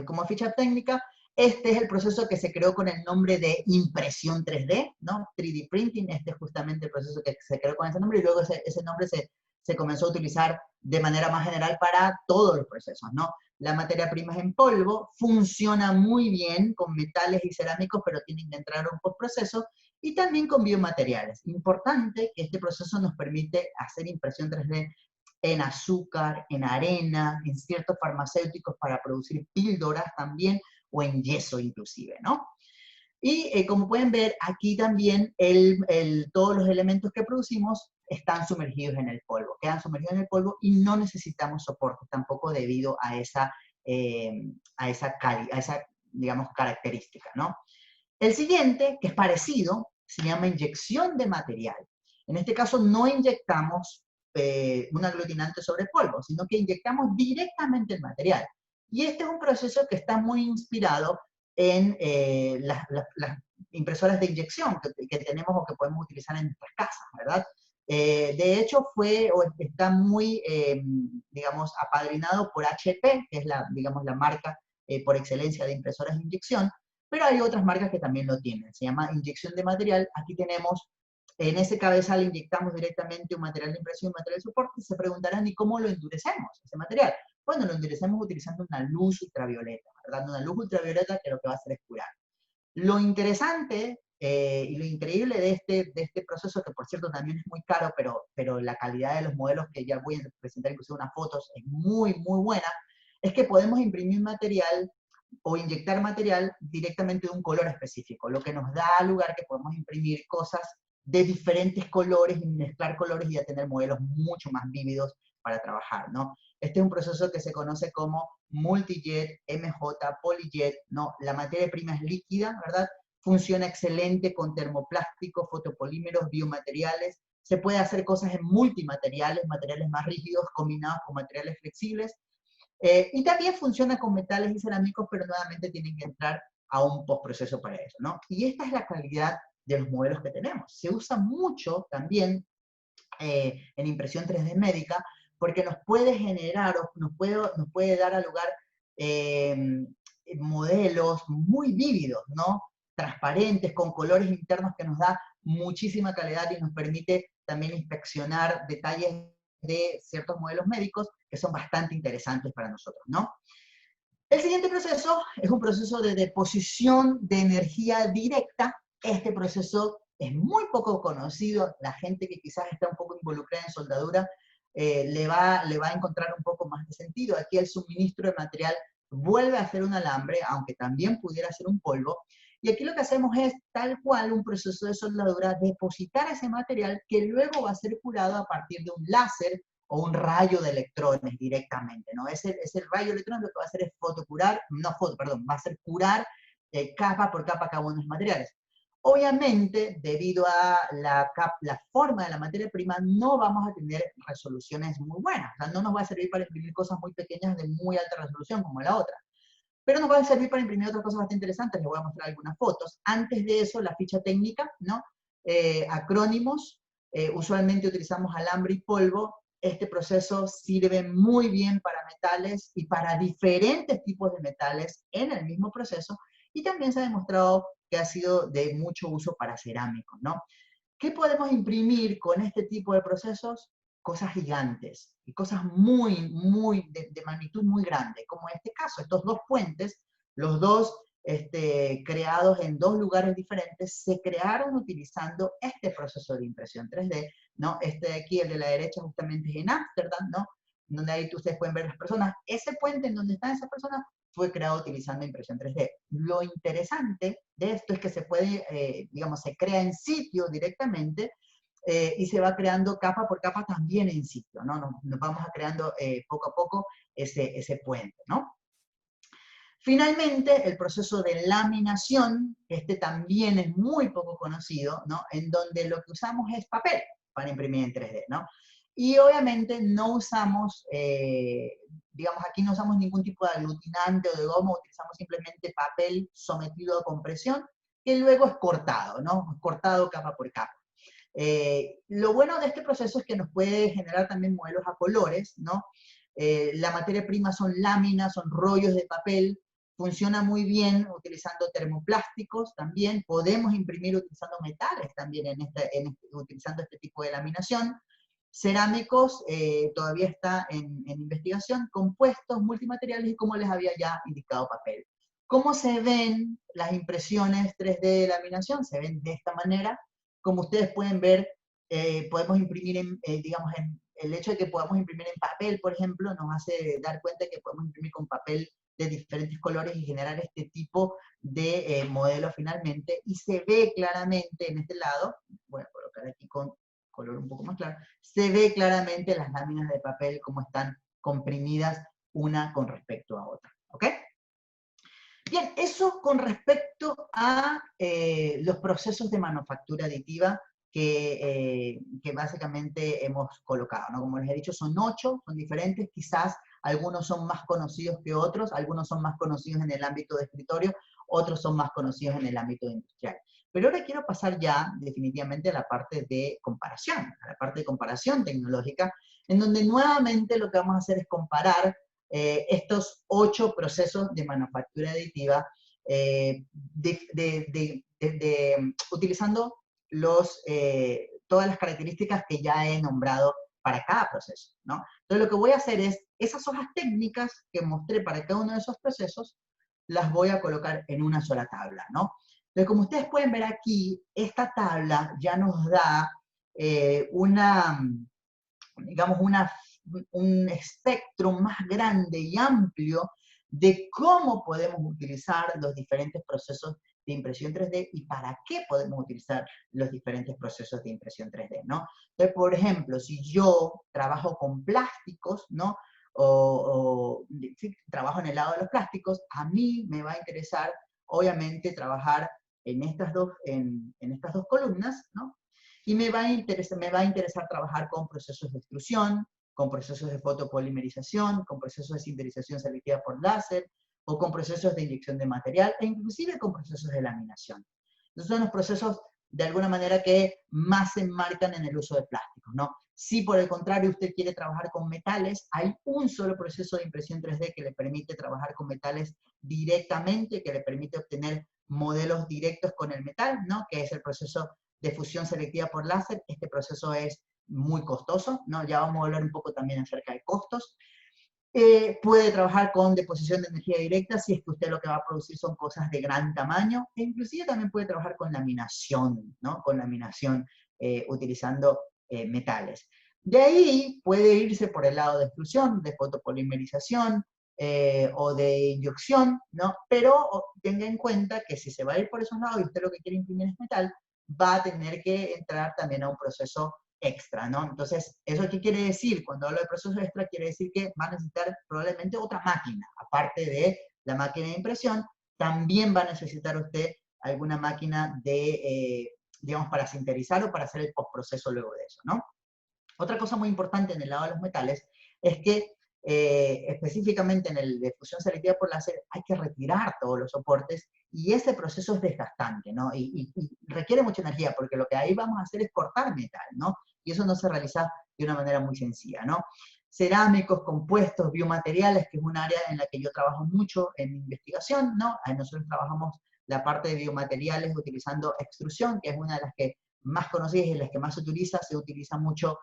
Como ficha técnica, este es el proceso que se creó con el nombre de impresión 3D, ¿no? 3D printing, este es justamente el proceso que se creó con ese nombre y luego ese nombre se comenzó a utilizar de manera más general para todos los procesos, ¿no? La materia prima es en polvo, funciona muy bien con metales y cerámicos, pero tienen que entrar a un postproceso, y también con biomateriales. Importante que este proceso nos permite hacer impresión 3D en azúcar, en arena, en ciertos farmacéuticos para producir píldoras también, o en yeso inclusive, ¿no? Y como pueden ver, aquí también todos los elementos que producimos están sumergidos en el polvo, quedan sumergidos en el polvo y no necesitamos soporte tampoco debido a esa, digamos, característica, ¿no? El siguiente, que es parecido, se llama inyección de material. En este caso no inyectamos un aglutinante sobre el polvo, sino que inyectamos directamente el material. Y este es un proceso que está muy inspirado en las impresoras de inyección que tenemos o que podemos utilizar en nuestras casas, ¿verdad? De hecho, está muy, digamos, apadrinado por HP, que es digamos, la marca por excelencia de impresoras de inyección, pero hay otras marcas que también lo tienen. Se llama inyección de material. Aquí tenemos, en ese cabezal inyectamos directamente un material de impresión, un material de soporte, y se preguntarán, ¿y cómo lo endurecemos, ese material? Bueno, lo endurecemos utilizando una luz ultravioleta, ¿verdad? Una luz ultravioleta que lo que va a hacer es curar. Lo interesante y lo increíble de este proceso, que por cierto también es muy caro, pero la calidad de los modelos que ya voy a presentar, inclusive unas fotos, es muy, muy buena, es que podemos imprimir material o inyectar material directamente de un color específico, lo que nos da lugar que podemos imprimir cosas de diferentes colores y mezclar colores y ya tener modelos mucho más vívidos para trabajar, ¿no? Este es un proceso que se conoce como multijet, MJ, polyjet, ¿no? La materia prima es líquida, ¿verdad? Funciona excelente con termoplásticos, fotopolímeros, biomateriales. Se puede hacer cosas en multimateriales, materiales más rígidos combinados con materiales flexibles. Y también funciona con metales y cerámicos, pero nuevamente tienen que entrar a un postproceso para eso, ¿no? Y esta es la calidad de los modelos que tenemos. Se usa mucho también en impresión 3D médica, porque nos puede generar o nos puede dar a lugar eh, modelos muy vívidos, ¿no? Transparentes, con colores internos que nos da muchísima calidad y nos permite también inspeccionar detalles de ciertos modelos médicos que son bastante interesantes para nosotros, ¿no? El siguiente proceso es un proceso de deposición de energía directa. Este proceso es muy poco conocido. La gente que quizás está un poco involucrada en soldadura le va a encontrar un poco más de sentido. Aquí el suministro de material vuelve a ser un alambre, aunque también pudiera ser un polvo. Y aquí lo que hacemos es, tal cual, un proceso de soldadura, depositar ese material que luego va a ser curado a partir de un láser o un rayo de electrones directamente, ¿no? Ese rayo de electrones lo que va a hacer es fotocurar, no foto, perdón, va a ser curar capa por capa cada uno de los materiales. Obviamente, debido a la forma de la materia prima, no vamos a tener resoluciones muy buenas. O sea, no nos va a servir para imprimir cosas muy pequeñas de muy alta resolución como la otra. Pero nos va a servir para imprimir otras cosas bastante interesantes. Les voy a mostrar algunas fotos. Antes de eso, la ficha técnica, ¿no? Acrónimos. Usualmente utilizamos alambre y polvo. Este proceso sirve muy bien para metales y para diferentes tipos de metales en el mismo proceso. Y también se ha demostrado que ha sido de mucho uso para cerámicos, ¿no? ¿Qué podemos imprimir con este tipo de procesos? Cosas gigantes y cosas de magnitud muy grande, como en este caso, estos dos puentes, los dos creados en dos lugares diferentes, se crearon utilizando este proceso de impresión 3D, ¿no? Este de aquí, el de la derecha, justamente es en Ámsterdam, ¿no? Donde ahí ustedes pueden ver las personas. Ese puente en donde están esas personas fue creado utilizando impresión 3D. Lo interesante de esto es que se puede, digamos, se crea en sitio directamente y se va creando capa por capa también en sitio, ¿no? Nos vamos a creando poco a poco ese puente, ¿no? Finalmente, el proceso de laminación, este también es muy poco conocido, ¿no? En donde lo que usamos es papel para imprimir en 3D, ¿no? Y obviamente no usamos, digamos, aquí no usamos ningún tipo de aglutinante o de goma, utilizamos simplemente papel sometido a compresión, que luego es cortado, ¿no? Cortado capa por capa. Lo bueno de este proceso es que nos puede generar también modelos a colores, ¿no? La materia prima son láminas, son rollos de papel, funciona muy bien utilizando termoplásticos también, podemos imprimir utilizando metales también utilizando este tipo de laminación. Cerámicos todavía está en investigación, compuestos, multimateriales y como les había ya indicado, papel. ¿Cómo se ven las impresiones 3D de laminación? Se ven de esta manera. Como ustedes pueden ver, podemos imprimir, digamos, el hecho de que podamos imprimir en papel, por ejemplo, nos hace dar cuenta que podemos imprimir con papel de diferentes colores y generar este tipo de modelo finalmente. Y se ve claramente en este lado, voy a colocar aquí con color un poco más claro, se ve claramente las láminas de papel como están comprimidas una con respecto a otra. ¿Ok? Bien, eso con respecto a los procesos de manufactura aditiva que básicamente hemos colocado, ¿no? Como les he dicho, son 8, son diferentes, quizás algunos son más conocidos que otros, algunos son más conocidos en el ámbito de escritorio, otros son más conocidos en el ámbito industrial. Pero ahora quiero pasar ya definitivamente a la parte de comparación, a la parte de comparación tecnológica, en donde nuevamente lo que vamos a hacer es comparar estos 8 procesos de manufactura aditiva utilizando todas las características que ya he nombrado para cada proceso, ¿no? Entonces lo que voy a hacer es, esas hojas técnicas que mostré para cada uno de esos procesos, las voy a colocar en una sola tabla, ¿no? Entonces, como ustedes pueden ver aquí, esta tabla ya nos da digamos, un espectro más grande y amplio de cómo podemos utilizar los diferentes procesos de impresión 3D y para qué podemos utilizar los diferentes procesos de impresión 3D, ¿no? Entonces, por ejemplo, si yo trabajo con plásticos, ¿no? Sí, trabajo en el lado de los plásticos, a mí me va a interesar, obviamente, trabajar en estas dos columnas, ¿no? Y me va a interesar trabajar con procesos de extrusión, con procesos de fotopolimerización, con procesos de sintetización selectiva por láser, o con procesos de inyección de material, e inclusive con procesos de laminación. Esos son los procesos, de alguna manera, que más se enmarcan en el uso de plásticos, ¿no? Si por el contrario usted quiere trabajar con metales, hay un solo proceso de impresión 3D que le permite trabajar con metales directamente, que le permite obtener modelos directos con el metal, ¿no? Que es el proceso de fusión selectiva por láser. Este proceso es muy costoso, ¿no? Ya vamos a hablar un poco también acerca de costos. Puede trabajar con deposición de energía directa si es que usted lo que va a producir son cosas de gran tamaño, e inclusive también puede trabajar con laminación, ¿no? Con laminación utilizando metales. De ahí puede irse por el lado de extrusión, de fotopolimerización o de inyección, ¿no? Pero tenga en cuenta que si se va a ir por esos lados y usted lo que quiere imprimir es metal, va a tener que entrar también a un proceso extra, ¿no? Entonces, ¿eso qué quiere decir? Cuando hablo de procesos extra, quiere decir que va a necesitar probablemente otra máquina, aparte de la máquina de impresión, también va a necesitar usted alguna máquina de, digamos, para sintetizar o para hacer el postproceso luego de eso, ¿no? Otra cosa muy importante en el lado de los metales es que específicamente en el de fusión selectiva por láser hay que retirar todos los soportes y ese proceso es desgastante, ¿no? Y requiere mucha energía porque lo que ahí vamos a hacer es cortar metal, ¿no? Y eso no se realiza de una manera muy sencilla, ¿no? Cerámicos, compuestos, biomateriales, que es un área en la que yo trabajo mucho en investigación, ¿no? Ahí nosotros trabajamos la parte de biomateriales utilizando extrusión, que es una de las que más conocidas y las que más se utiliza mucho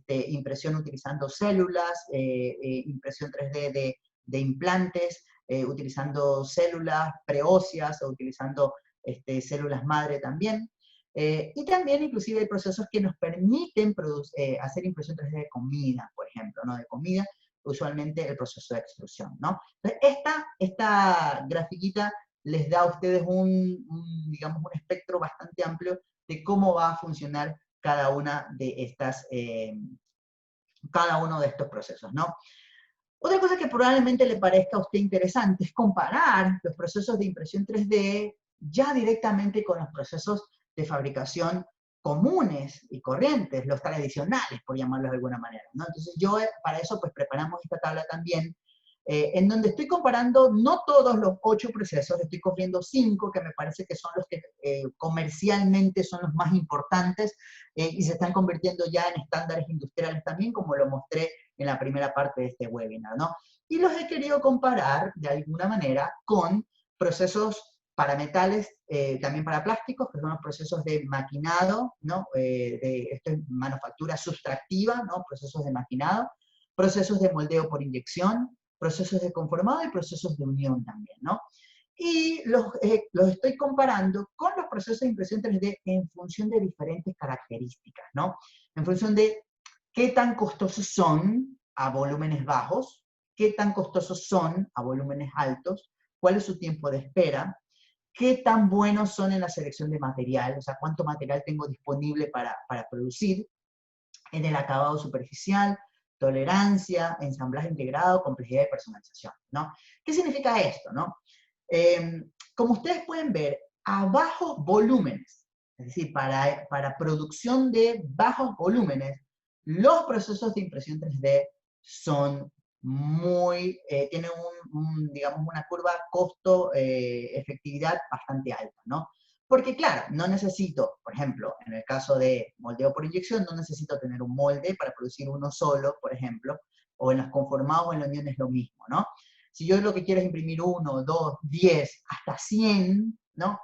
impresión utilizando células, impresión 3D de implantes, utilizando células preóseas o utilizando células madre también. Y también inclusive hay procesos que nos permiten hacer impresión 3D de comida, por ejemplo, ¿no? De comida, usualmente el proceso de extrusión, ¿no? Entonces, esta grafiquita les da a ustedes digamos, un espectro bastante amplio de cómo va a funcionar cada cada uno de estos procesos, ¿no? Otra cosa que probablemente le parezca a usted interesante es comparar los procesos de impresión 3D ya directamente con los procesos de fabricación comunes y corrientes, los tradicionales, por llamarlos de alguna manera, ¿no? Entonces para eso pues preparamos esta tabla también, en donde estoy comparando no todos los 8 procesos, estoy cogiendo 5 que me parece que son los que comercialmente son los más importantes y se están convirtiendo ya en estándares industriales también, como lo mostré en la primera parte de este webinar, ¿no? Y los he querido comparar de alguna manera con procesos para metales, también para plásticos, que son los procesos de maquinado, ¿no? Esto es manufactura sustractiva, ¿no? Procesos de maquinado, procesos de moldeo por inyección, procesos de conformado y procesos de unión también, ¿no? Y los estoy comparando con los procesos de impresión 3D en función de diferentes características, ¿no? En función de qué tan costosos son a volúmenes bajos, qué tan costosos son a volúmenes altos, cuál es su tiempo de espera, qué tan buenos son en la selección de material, o sea, cuánto material tengo disponible para producir, en el acabado superficial, tolerancia, ensamblaje integrado, complejidad y personalización, ¿no? ¿Qué significa esto, no? Como ustedes pueden ver, a bajos volúmenes, es decir, para producción de bajos volúmenes, los procesos de impresión 3D son tienen digamos, una curva costo-efectividad bastante alta, ¿no? Porque claro, no necesito, por ejemplo, en el caso de moldeo por inyección, no necesito tener un molde para producir uno solo, por ejemplo, o en los conformados o en la unión es lo mismo, ¿no? Si yo lo que quiero es imprimir 1, 2, 10, hasta 100, ¿no?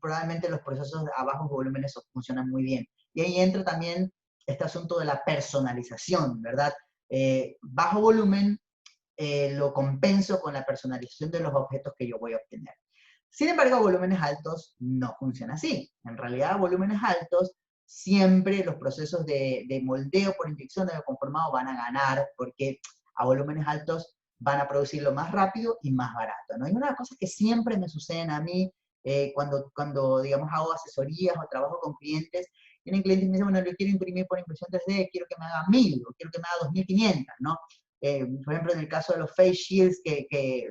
Probablemente los procesos a bajos volúmenes funcionan muy bien. Y ahí entra también este asunto de la personalización, ¿verdad? Bajo volumen lo compenso con la personalización de los objetos que yo voy a obtener. Sin embargo, a volúmenes altos no funciona así. En realidad, a volúmenes altos, siempre los procesos de moldeo por inyección de conformado van a ganar, porque a volúmenes altos van a producirlo más rápido y más barato, ¿no? Y una de las cosas que siempre me suceden a mí cuando, digamos, hago asesorías o trabajo con clientes, tienen clientes que me dicen, bueno, yo quiero imprimir por impresión 3D, quiero que me haga 1000, o quiero que me haga 2500, ¿no? Por ejemplo, en el caso de los face shields,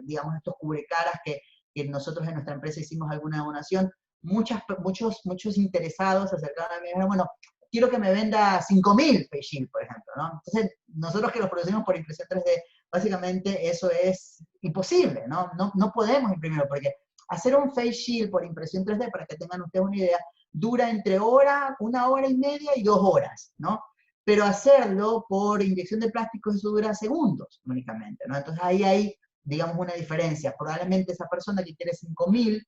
digamos, estos cubrecaras que nosotros en nuestra empresa hicimos alguna donación, muchos interesados se acercaron a mí y dijeron, bueno, quiero que me venda 5000 face shields, por ejemplo, ¿no? Entonces, nosotros que los producimos por impresión 3D, básicamente eso es imposible, ¿no? No podemos imprimirlo, porque hacer un face shield por impresión 3D, para que tengan ustedes una idea, dura entre una hora y media y 2 horas, ¿no? Pero hacerlo por inyección de plástico, eso dura segundos únicamente, ¿no? Entonces ahí hay, digamos, una diferencia. Probablemente esa persona que quiere 5000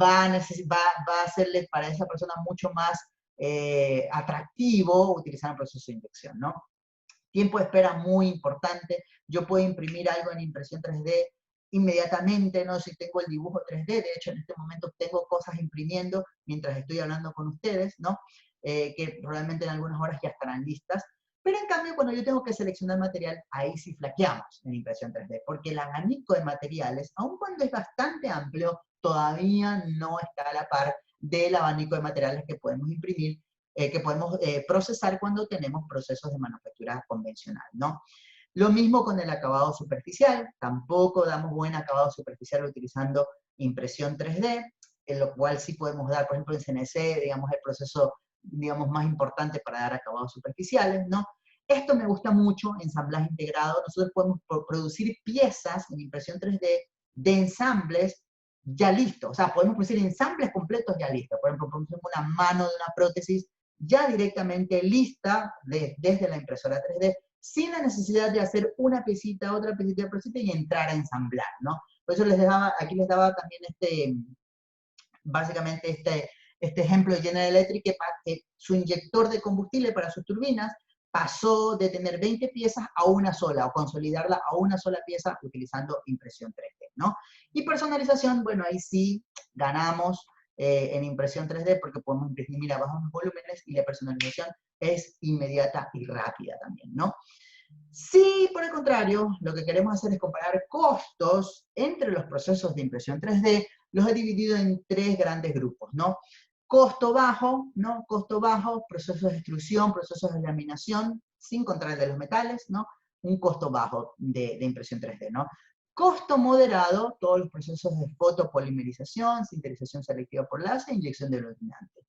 va a hacerle para esa persona mucho más atractivo utilizar un proceso de inyección, ¿no? Tiempo de espera muy importante. Yo puedo imprimir algo en impresión 3D inmediatamente, ¿no? Si tengo el dibujo 3D, de hecho en este momento tengo cosas imprimiendo mientras estoy hablando con ustedes, ¿no? Que probablemente en algunas horas ya estarán listas. Pero en cambio, cuando yo tengo que seleccionar material, ahí sí flaqueamos en impresión 3D, porque el abanico de materiales, aun cuando es bastante amplio, todavía no está a la par del abanico de materiales que podemos imprimir, que podemos procesar cuando tenemos procesos de manufactura convencional, ¿no? Lo mismo con el acabado superficial, tampoco damos buen acabado superficial utilizando impresión 3D, en lo cual sí podemos dar, por ejemplo, en CNC, digamos, el proceso, digamos, más importante para dar acabados superficiales, ¿no? Esto me gusta mucho, ensamblaje integrado. Nosotros podemos producir piezas en impresión 3D de ensambles ya listos. O sea, podemos producir ensambles completos ya listos. Por ejemplo, producimos una mano de una prótesis ya directamente lista desde la impresora 3D, sin la necesidad de hacer una piecita, otra piecita, otra piecita y entrar a ensamblar, ¿no? Por eso aquí les daba también básicamente este ejemplo de General Electric, que su inyector de combustible para sus turbinas pasó de tener 20 piezas a una sola, o consolidarla a una sola pieza utilizando impresión 3D, ¿no? Y personalización, bueno, ahí sí ganamos en impresión 3D porque podemos imprimir a bajos volúmenes y la personalización es inmediata y rápida también, ¿no? Si, por el contrario, lo que queremos hacer es comparar costos entre los procesos de impresión 3D, los he dividido en 3 grandes grupos, ¿no? Costo bajo, ¿no? Costo bajo, procesos de extrusión, procesos de laminación, sin contar el de los metales, ¿no? Un costo bajo de impresión 3D, ¿no? Costo moderado, todos los procesos de fotopolimerización, sintetización selectiva por láser, inyección de aglutinante.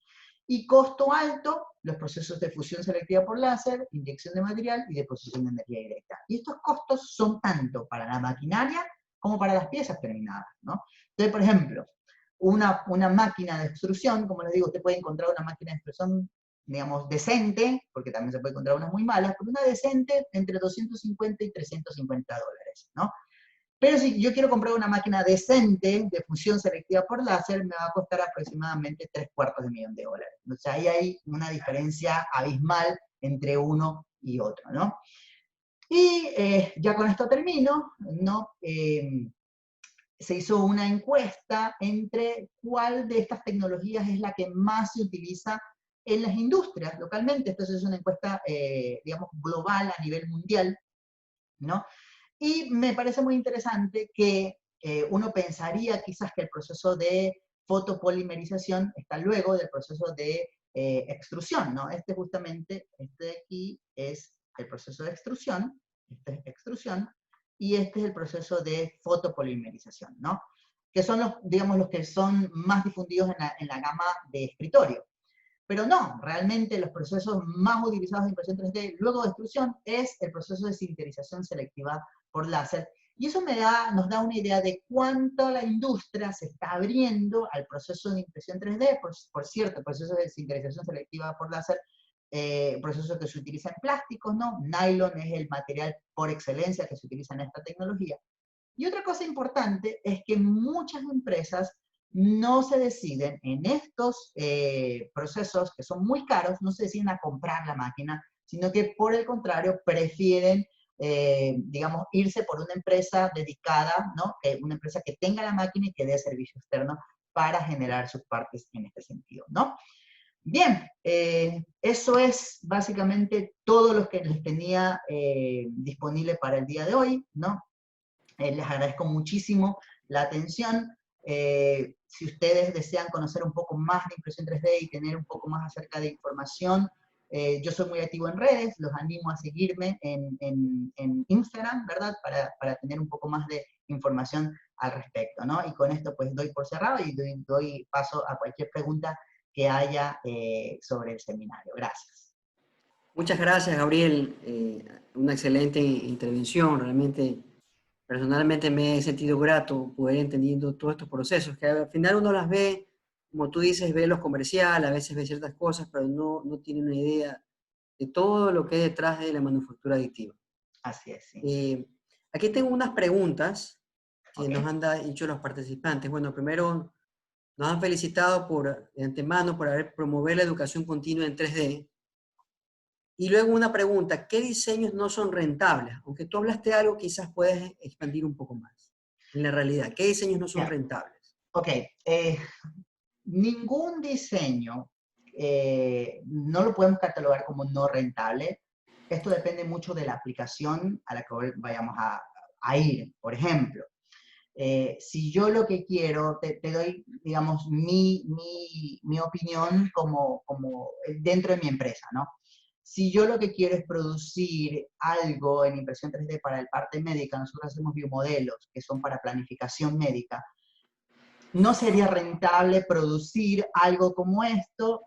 Y costo alto, los procesos de fusión selectiva por láser, inyección de material y deposición de energía directa. Y estos costos son tanto para la maquinaria como para las piezas terminadas, ¿no? Entonces, por ejemplo, una máquina de extrusión, como les digo, usted puede encontrar una máquina de extrusión, digamos, decente, porque también se puede encontrar unas muy malas, pero una decente entre 250 y 350 dólares, ¿no? Pero si yo quiero comprar una máquina decente de fusión selectiva por láser, me va a costar aproximadamente $750,000. O sea, ahí hay una diferencia abismal entre uno y otro, ¿no? Y ya con esto termino, ¿no? Se hizo una encuesta entre cuál de estas tecnologías es la que más se utiliza en las industrias localmente. Esto es una encuesta, digamos, global a nivel mundial, ¿no? Y me parece muy interesante que uno pensaría quizás que el proceso de fotopolimerización está luego del proceso de extrusión, ¿no? Este de aquí es el proceso de extrusión, este es extrusión, y este es el proceso de fotopolimerización, ¿no? Que son digamos, los que son más difundidos en la gama de escritorio. Pero no, realmente los procesos más utilizados de impresión 3D luego de extrusión es el proceso de sinterización selectiva por láser. Y eso nos da una idea de cuánto la industria se está abriendo al proceso de impresión 3D. Por cierto, el proceso de sinterización selectiva por láser, proceso que se utiliza en plásticos, ¿no? Nylon es el material por excelencia que se utiliza en esta tecnología. Y otra cosa importante es que muchas empresas no se deciden en estos procesos que son muy caros, no se deciden a comprar la máquina, sino que por el contrario prefieren, digamos, irse por una empresa dedicada, ¿no? Una empresa que tenga la máquina y que dé servicio externo para generar sus partes en este sentido, ¿no? Bien, eso es básicamente todo lo que les tenía disponible para el día de hoy, ¿no? Les agradezco muchísimo la atención. si ustedes desean conocer un poco más de impresión 3D y tener un poco más acerca de información, yo soy muy activo en redes, los animo a seguirme en Instagram, ¿verdad? Para tener un poco más de información al respecto, ¿no? Y con esto pues doy por cerrado y doy paso a cualquier pregunta que haya sobre el seminario. Gracias. Muchas gracias, Gabriel. Una excelente intervención. Realmente, personalmente me he sentido grato poder entendiendo todos estos procesos, que al final uno las ve, como tú dices, ve los comerciales, a veces ve ciertas cosas, pero no tiene una idea de todo lo que hay detrás de la manufactura aditiva. Así es, sí. Eh, Aquí tengo unas preguntas que Ok. nos han dicho los participantes. Bueno, primero, nos han felicitado de antemano por haber promover la educación continua en 3D. Y luego una pregunta, ¿qué diseños no son rentables? Aunque tú hablaste de algo, quizás puedes expandir un poco más. En la realidad, ¿qué diseños no son Yeah. rentables? Ok. Ningún diseño no lo podemos catalogar como no rentable. Esto depende mucho de la aplicación a la que vayamos a ir. Por ejemplo, si yo lo que quiero, te doy, digamos, mi opinión como dentro de mi empresa, ¿no? Si yo lo que quiero es producir algo en impresión 3D para el parte médica, nosotros hacemos biomodelos que son para planificación médica, no sería rentable producir algo como esto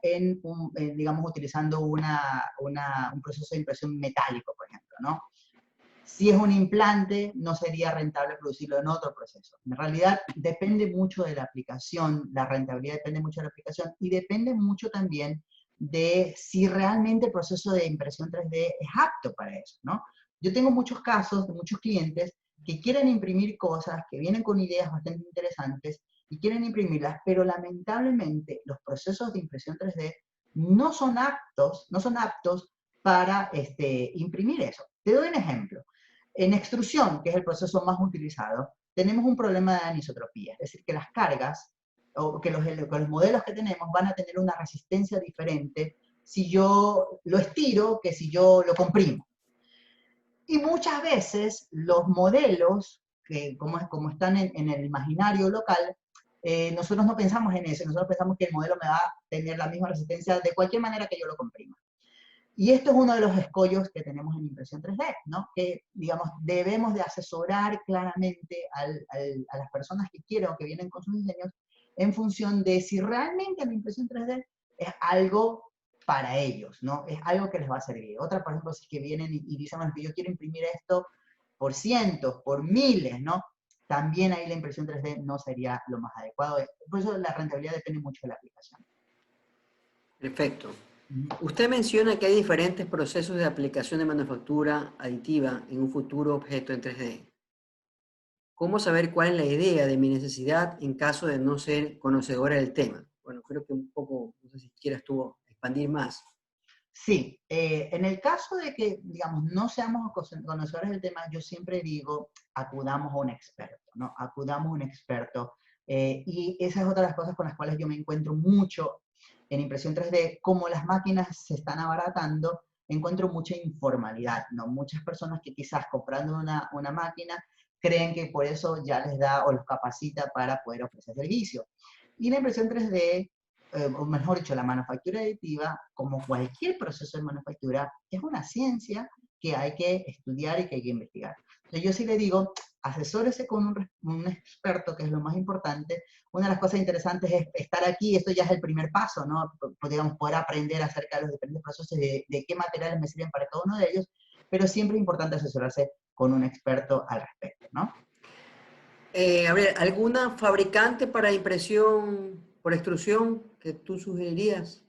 digamos, utilizando un proceso de impresión metálico, por ejemplo, ¿no? Si es un implante, no sería rentable producirlo en otro proceso. En realidad, depende mucho de la aplicación, la rentabilidad depende mucho de la aplicación y depende mucho también de si realmente el proceso de impresión 3D es apto para eso, ¿no? Yo tengo muchos casos de muchos clientes que quieren imprimir cosas, que vienen con ideas bastante interesantes y quieren imprimirlas, pero lamentablemente los procesos de impresión 3D no son aptos para imprimir eso. Te doy un ejemplo. En extrusión, que es el proceso más utilizado, tenemos un problema de anisotropía, es decir, que las cargas o que los modelos que tenemos van a tener una resistencia diferente si yo lo estiro que si yo lo comprimo. Y muchas veces los modelos, que como están en el imaginario local, nosotros no pensamos en eso, nosotros pensamos que el modelo me va a tener la misma resistencia de cualquier manera que yo lo comprima. Y esto es uno de los escollos que tenemos en impresión 3D, ¿no? Que, digamos, debemos de asesorar claramente a las personas que quieren o que vienen con sus diseños en función de si realmente la impresión 3D es algo para ellos, ¿no? Es algo que les va a servir. Otra, por ejemplo, si es que vienen y dicen, bueno, que yo quiero imprimir esto por cientos, por miles, ¿no? También ahí la impresión 3D no sería lo más adecuado. Por eso la rentabilidad depende mucho de la aplicación. Perfecto. Ujú. Usted menciona que hay diferentes procesos de aplicación de manufactura aditiva en un futuro objeto en 3D. ¿Cómo saber cuál es la idea de mi necesidad en caso de no ser conocedora del tema? Bueno, creo que un poco, no sé si quieras tú expandir más. Sí, en el caso de que, digamos, no seamos conocedores del tema, yo siempre digo, acudamos a un experto, ¿no? Acudamos a un experto. Y esa es otra de las cosas con las cuales yo me encuentro mucho en impresión 3D. Como las máquinas se están abaratando, encuentro mucha informalidad, ¿no? Muchas personas que quizás comprando una máquina creen que por eso ya les da o los capacita para poder ofrecer servicio. Y la impresión 3D o mejor dicho, la manufactura aditiva, como cualquier proceso de manufactura, es una ciencia que hay que estudiar y que hay que investigar. Entonces yo sí le digo, asesórese con un experto, que es lo más importante. Una de las cosas interesantes es estar aquí, esto ya es el primer paso, ¿no? Podríamos poder aprender acerca de los diferentes procesos, de qué materiales me sirven para cada uno de ellos, pero siempre es importante asesorarse con un experto al respecto, ¿no? Gabriel, ¿alguna fabricante para impresión por extrusión que tú sugerirías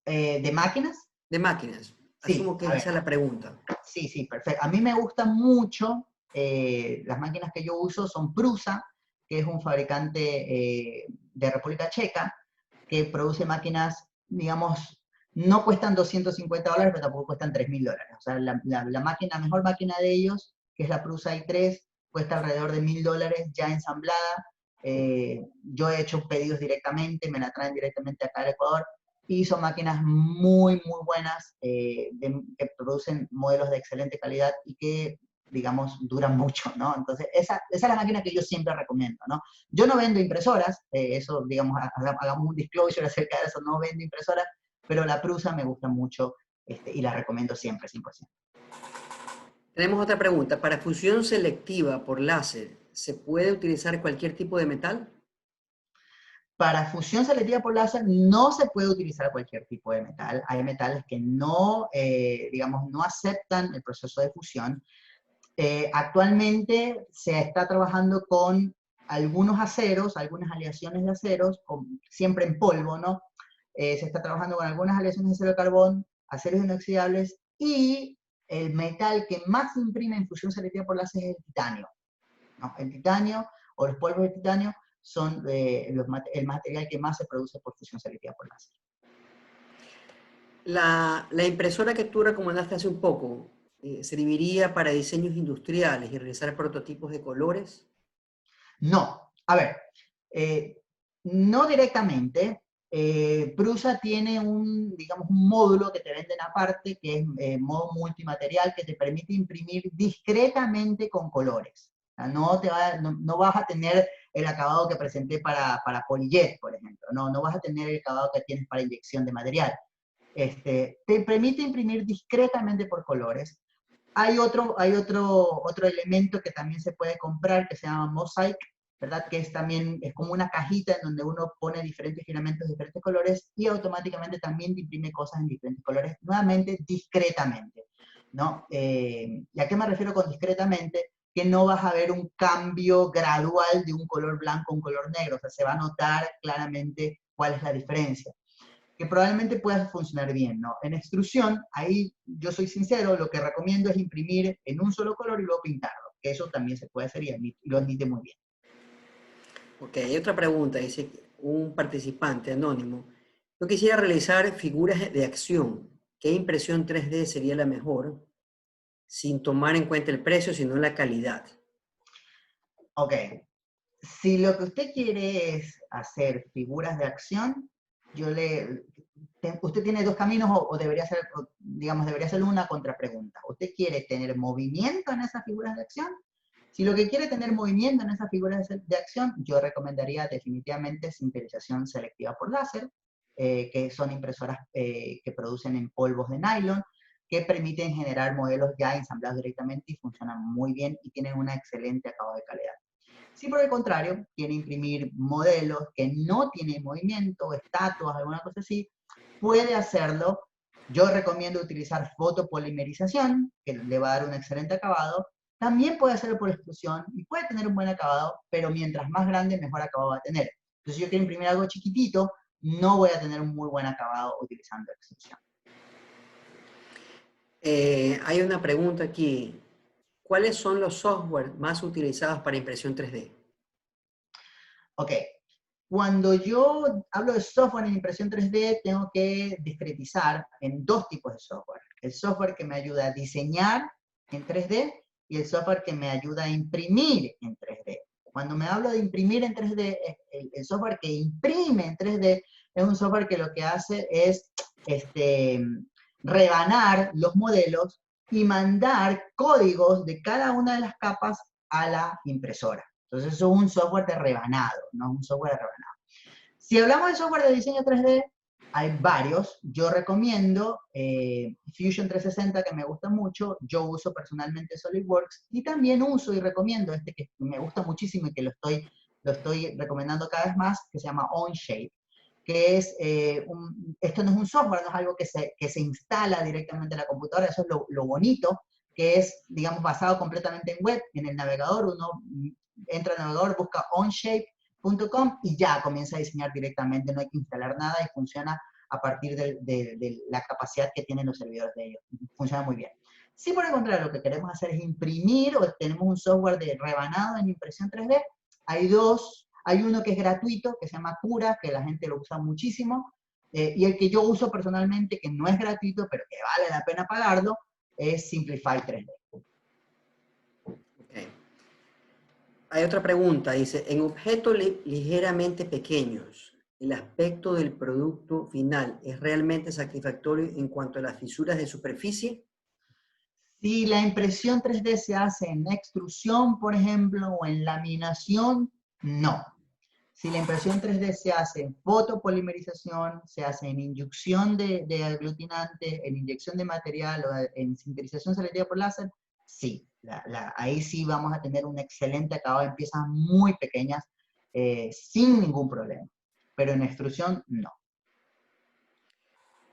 De máquinas, de máquinas? Así sí, como que a ver, esa es la pregunta. sí, sí, perfecto. A mí me gustan mucho, las máquinas que yo uso son Prusa, que es un fabricante de República Checa, que produce máquinas, digamos, no cuestan $250, pero tampoco cuestan $3.000. O sea, la mejor máquina de ellos, que es la Prusa i3, cuesta alrededor de $1.000 ya ensamblada. Yo he hecho pedidos directamente, me la traen directamente acá al Ecuador y son máquinas muy, muy buenas, que producen modelos de excelente calidad y que digamos, duran mucho, ¿no? Entonces, esa es la máquina que yo siempre recomiendo, ¿no? Yo no vendo impresoras, eso, digamos, hagamos un disclosure acerca de eso, no vendo impresoras, pero la Prusa me gusta mucho y la recomiendo siempre, 100%. Tenemos otra pregunta. ¿Para fusión selectiva por láser, se puede utilizar cualquier tipo de metal? Para fusión selectiva por láser no se puede utilizar cualquier tipo de metal. Hay metales que no, digamos, no aceptan el proceso de fusión. Actualmente se está trabajando con algunos aceros, algunas aleaciones de aceros, siempre en polvo, ¿no? Se está trabajando con algunas aleaciones de acero de carbón, aceros inoxidables, y el metal que más se imprime en fusión selectiva por láser es el titanio, ¿no? El titanio o los polvos de titanio son el material que más se produce por fusión selectiva por láser. La impresora que tú recomendaste hace un poco, ¿serviría para diseños industriales y realizar prototipos de colores? No, a ver, no directamente. Prusa tiene digamos, un módulo que te venden aparte, que es modo multimaterial, que te permite imprimir discretamente con colores. O sea, no vas a tener el acabado que presenté para Polyjet, por ejemplo. No vas a tener el acabado que tienes para inyección de material. Te permite imprimir discretamente por colores. Hay otro elemento que también se puede comprar que se llama Mosaic, ¿verdad? Que es como una cajita en donde uno pone diferentes filamentos de diferentes colores y automáticamente también te imprime cosas en diferentes colores, nuevamente discretamente, ¿no? ¿Y a qué me refiero con discretamente? Que no vas a ver un cambio gradual de un color blanco a un color negro, o sea, se va a notar claramente cuál es la diferencia, que probablemente pueda funcionar bien, ¿no? En extrusión, ahí yo soy sincero, lo que recomiendo es imprimir en un solo color y luego pintarlo, que eso también se puede hacer y lo admite muy bien. Ok, hay otra pregunta, dice un participante anónimo. Yo quisiera realizar figuras de acción. ¿Qué impresión 3D sería la mejor sin tomar en cuenta el precio, sino la calidad? Ok, si lo que usted quiere es hacer figuras de acción, usted tiene dos caminos o debería ser, digamos, debería ser una contrapregunta. ¿Usted quiere tener movimiento en esas figuras de acción? Si lo que quiere tener movimiento en esas figuras de acción, yo recomendaría definitivamente sintetización selectiva por láser, que son impresoras que producen en polvos de nylon, que permiten generar modelos ya ensamblados directamente y funcionan muy bien y tienen una excelente acabado de calidad. Si por el contrario quiere imprimir modelos que no tienen movimiento, estatuas, alguna cosa así, puede hacerlo. Yo recomiendo utilizar fotopolimerización, que le va a dar un excelente acabado. También puede hacerlo por extrusión y puede tener un buen acabado, pero mientras más grande, mejor acabado va a tener. Entonces, si yo quiero imprimir algo chiquitito, no voy a tener un muy buen acabado utilizando extrusión. Hay una pregunta aquí. ¿Cuáles son los software más utilizados para impresión 3D? Ok, cuando yo hablo de software en impresión 3D, tengo que discretizar en dos tipos de software. El software que me ayuda a diseñar en 3D y el software que me ayuda a imprimir en 3D. Cuando me hablo de imprimir en 3D, el software que imprime en 3D es un software que lo que hace es rebanar los modelos y mandar códigos de cada una de las capas a la impresora. Entonces eso es un software de rebanado, no es un software de rebanado. Si hablamos de software de diseño 3D, hay varios. Yo recomiendo Fusion 360, que me gusta mucho. Yo uso personalmente SolidWorks y también uso y recomiendo este que me gusta muchísimo y que lo estoy recomendando cada vez más, que se llama Onshape, que es, esto no es un software, no es algo que se instala directamente en la computadora, eso es lo bonito, que es, digamos, basado completamente en web, en el navegador, uno entra al navegador, busca onshape.com y ya comienza a diseñar directamente, no hay que instalar nada y funciona a partir de la capacidad que tienen los servidores de ellos. Funciona muy bien. Si por el contrario lo que queremos hacer es imprimir o tenemos un software de rebanado en impresión 3D, hay dos. Hay uno que es gratuito, que se llama Cura, que la gente lo usa muchísimo, y el que yo uso personalmente, que no es gratuito, pero que vale la pena pagarlo, es Simplify 3D. Okay. Hay otra pregunta, dice, en objetos ligeramente pequeños, ¿el aspecto del producto final es realmente satisfactorio en cuanto a las fisuras de superficie? Si la impresión 3D se hace en extrusión, por ejemplo, o en laminación, no. Si la impresión 3D se hace en fotopolimerización, se hace en inyección de aglutinante, en inyección de material o en sintetización selectiva por láser, sí. Ahí sí vamos a tener un excelente acabado en piezas muy pequeñas, sin ningún problema. Pero en extrusión, no.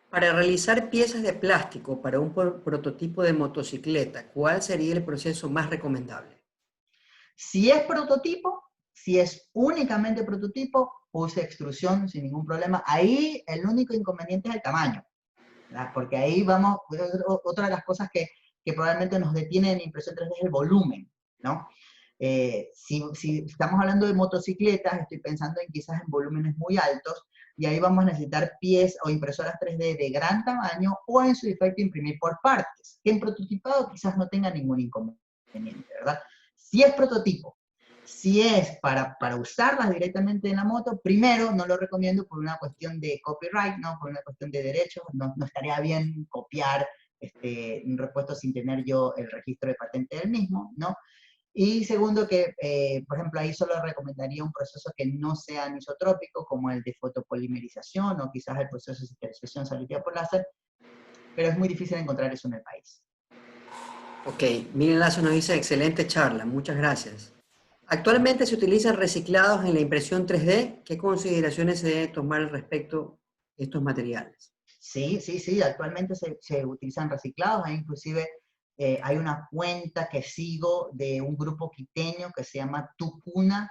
Para realizar piezas de plástico para un prototipo de motocicleta, ¿cuál sería el proceso más recomendable? Si es prototipo, si es únicamente prototipo, use extrusión sin ningún problema. Ahí el único inconveniente es el tamaño, ¿verdad? Porque ahí vamos, otra de las cosas que probablemente nos detiene en impresión 3D es el volumen, ¿no? Si estamos hablando de motocicletas, estoy pensando en quizás en volúmenes muy altos, y ahí vamos a necesitar piezas o impresoras 3D de gran tamaño, o en su defecto imprimir por partes, que en prototipado quizás no tenga ningún inconveniente, ¿verdad? Si es prototipo, si es para usarlas directamente en la moto, primero no lo recomiendo por una cuestión de copyright, ¿no? Por una cuestión de derechos, no estaría bien copiar un repuesto sin tener yo el registro de patente del mismo, ¿no? Y segundo, que, por ejemplo, ahí solo recomendaría un proceso que no sea anisotrópico, como el de fotopolimerización o quizás el proceso de sintetización selectiva por láser, pero es muy difícil encontrar eso en el país. Ok, Miguel Lazo nos dice, excelente charla, muchas gracias. Actualmente se utilizan reciclados en la impresión 3D. ¿Qué consideraciones se deben tomar al respecto de estos materiales? Sí, actualmente se utilizan reciclados, inclusive hay una cuenta que sigo de un grupo quiteño que se llama Tucuna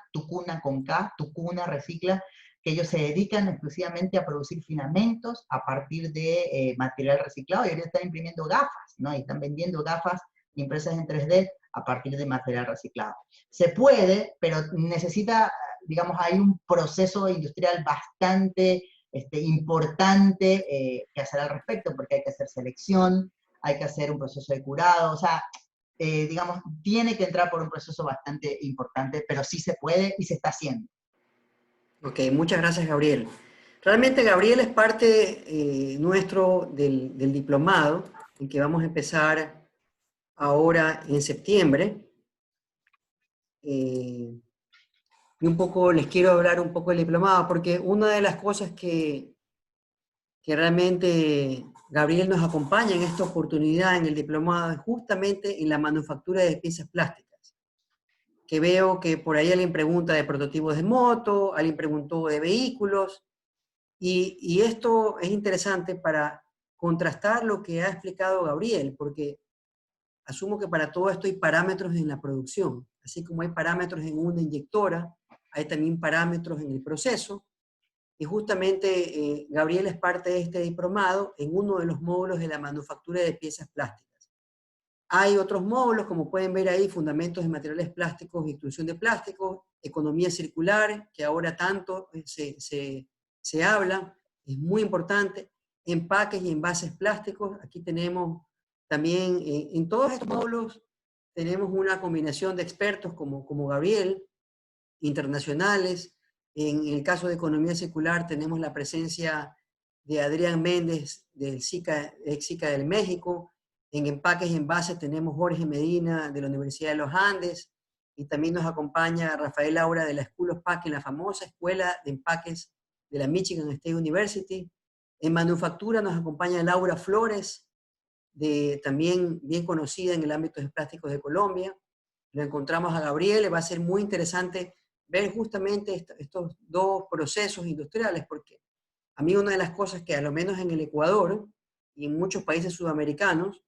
con K, Tucuna Recicla, que ellos se dedican exclusivamente a producir filamentos a partir de material reciclado, y ahorita están imprimiendo gafas, ¿no? Y están vendiendo gafas impresas en 3D a partir de material reciclado. Se puede, pero necesita, digamos, hay un proceso industrial bastante importante que hacer al respecto, porque hay que hacer selección, hay que hacer un proceso de curado, o sea, digamos, tiene que entrar por un proceso bastante importante, pero sí se puede y se está haciendo. Ok, muchas gracias, Gabriel. Realmente Gabriel es parte nuestro del diplomado, en que vamos a empezar ahora en septiembre. Y un poco les quiero hablar un poco del diplomado, porque una de las cosas que realmente Gabriel nos acompaña en esta oportunidad en el diplomado es justamente en la manufactura de piezas plásticas, que veo que por ahí alguien pregunta de prototipos de moto, alguien preguntó de vehículos, y esto es interesante para contrastar lo que ha explicado Gabriel, porque asumo que para todo esto hay parámetros en la producción, así como hay parámetros en una inyectora, hay también parámetros en el proceso, y justamente Gabriel es parte de este diplomado en uno de los módulos de la manufactura de piezas plásticas. Hay otros módulos, como pueden ver ahí, fundamentos de materiales plásticos, extrusión de plásticos, economía circular, que ahora tanto se habla, es muy importante, empaques y envases plásticos. Aquí tenemos también, en todos estos módulos, tenemos una combinación de expertos como Gabriel, internacionales. En el caso de economía circular tenemos la presencia de Adrián Méndez del SICA, ex SICA del México. En empaques y envases tenemos Jorge Medina de la Universidad de los Andes, y también nos acompaña Rafael Laura de la School of Packing, la famosa escuela de empaques de la Michigan State University. En manufactura nos acompaña Laura Flores, también bien conocida en el ámbito de plásticos de Colombia. Lo encontramos a Gabriel, va a ser muy interesante ver justamente estos dos procesos industriales, porque a mí una de las cosas que a lo menos en el Ecuador y en muchos países sudamericanos,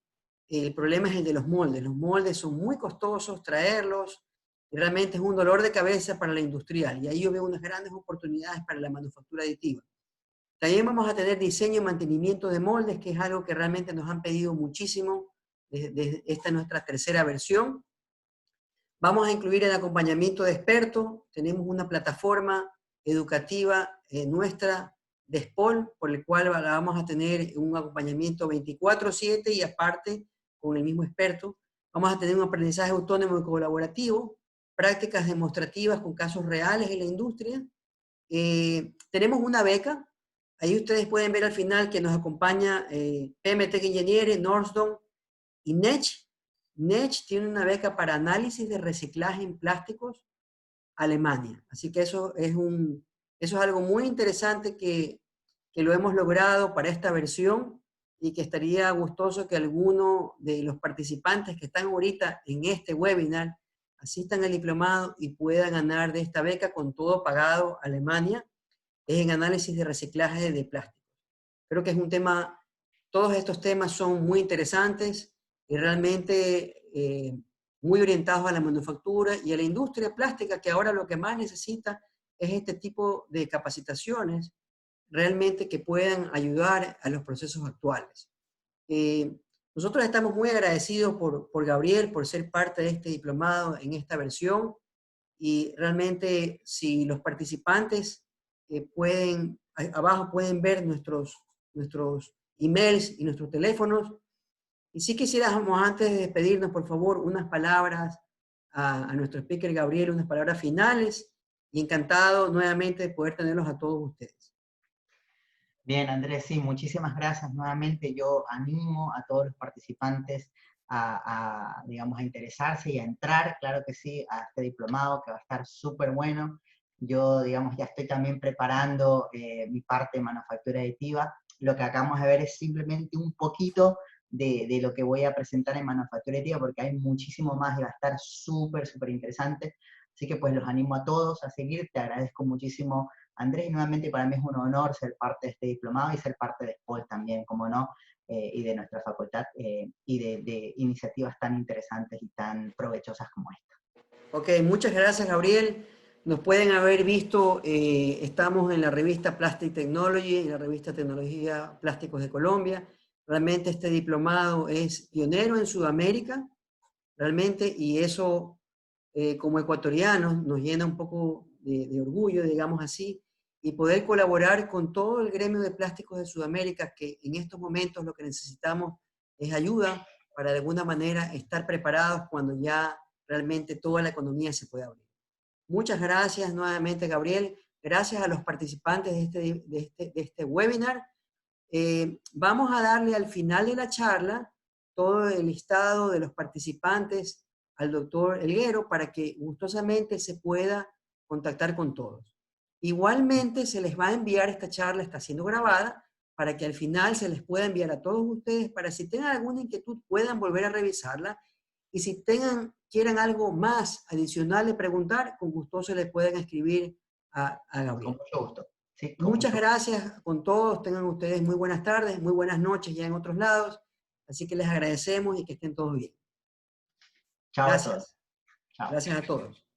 el problema es el de los moldes. Los moldes son muy costosos traerlos, y realmente es un dolor de cabeza para la industrial, y ahí yo veo unas grandes oportunidades para la manufactura aditiva. También vamos a tener diseño y mantenimiento de moldes, que es algo que realmente nos han pedido muchísimo desde esta nuestra tercera versión. Vamos a incluir el acompañamiento de expertos. Tenemos una plataforma educativa nuestra de SPOL, por el cual vamos a tener un acompañamiento 24/7 y aparte con el mismo experto. Vamos a tener un aprendizaje autónomo y colaborativo, prácticas demostrativas con casos reales en la industria. Tenemos una beca. Ahí ustedes pueden ver al final que nos acompaña PM Tech Engineering, Northstone y Nech, NECH tiene una beca para análisis de reciclaje en plásticos Alemania. Así que eso es algo muy interesante que lo hemos logrado para esta versión y que estaría gustoso que alguno de los participantes que están ahorita en este webinar asistan al diplomado y puedan ganar de esta beca con todo pagado a Alemania, es en análisis de reciclaje de plásticos. Creo que es un tema, todos estos temas son muy interesantes y realmente muy orientados a la manufactura y a la industria plástica, que ahora lo que más necesita es este tipo de capacitaciones realmente que puedan ayudar a los procesos actuales. Nosotros estamos muy agradecidos por Gabriel, por ser parte de este diplomado en esta versión, y realmente si los participantes abajo pueden ver nuestros emails y nuestros teléfonos. Y si quisiéramos, antes de despedirnos, por favor, unas palabras a nuestro speaker Gabriel, unas palabras finales, y encantado nuevamente de poder tenerlos a todos ustedes. Bien, Andrés, sí, muchísimas gracias nuevamente. Yo animo a todos los participantes digamos, a interesarse y a entrar, claro que sí, a este diplomado que va a estar súper bueno. Yo, digamos, ya estoy también preparando mi parte de manufactura aditiva. Lo que acabamos de ver es simplemente un poquito de lo que voy a presentar en manufactura aditiva, porque hay muchísimo más y va a estar súper, súper interesante. Así que pues los animo a todos a seguir. Te agradezco muchísimo, Andrés, y nuevamente para mí es un honor ser parte de este diplomado y ser parte de SPOL también, como no, y de nuestra facultad, y de iniciativas tan interesantes y tan provechosas como esta. Ok, muchas gracias, Gabriel. Nos pueden haber visto, estamos en la revista Plastic Technology, en la revista Tecnología Plásticos de Colombia. Realmente este diplomado es pionero en Sudamérica, realmente, y eso como ecuatorianos nos llena un poco de orgullo, digamos así, y poder colaborar con todo el gremio de plásticos de Sudamérica, que en estos momentos lo que necesitamos es ayuda para de alguna manera estar preparados cuando ya realmente toda la economía se pueda abrir. Muchas gracias nuevamente, Gabriel. Gracias a los participantes de este webinar. Vamos a darle al final de la charla todo el listado de los participantes al doctor Elguero para que gustosamente se pueda contactar con todos. Igualmente se les va a enviar esta charla, está siendo grabada, para que al final se les pueda enviar a todos ustedes para si tengan alguna inquietud puedan volver a revisarla y si quieran algo más adicional de preguntar, con gusto se les pueden escribir a Gabriel. Con mucho gusto. Sí, Muchas gracias con todos, tengan ustedes muy buenas tardes, muy buenas noches ya en otros lados, así que les agradecemos y que estén todos bien. Chao a todos. Gracias. Chao. Gracias a todos.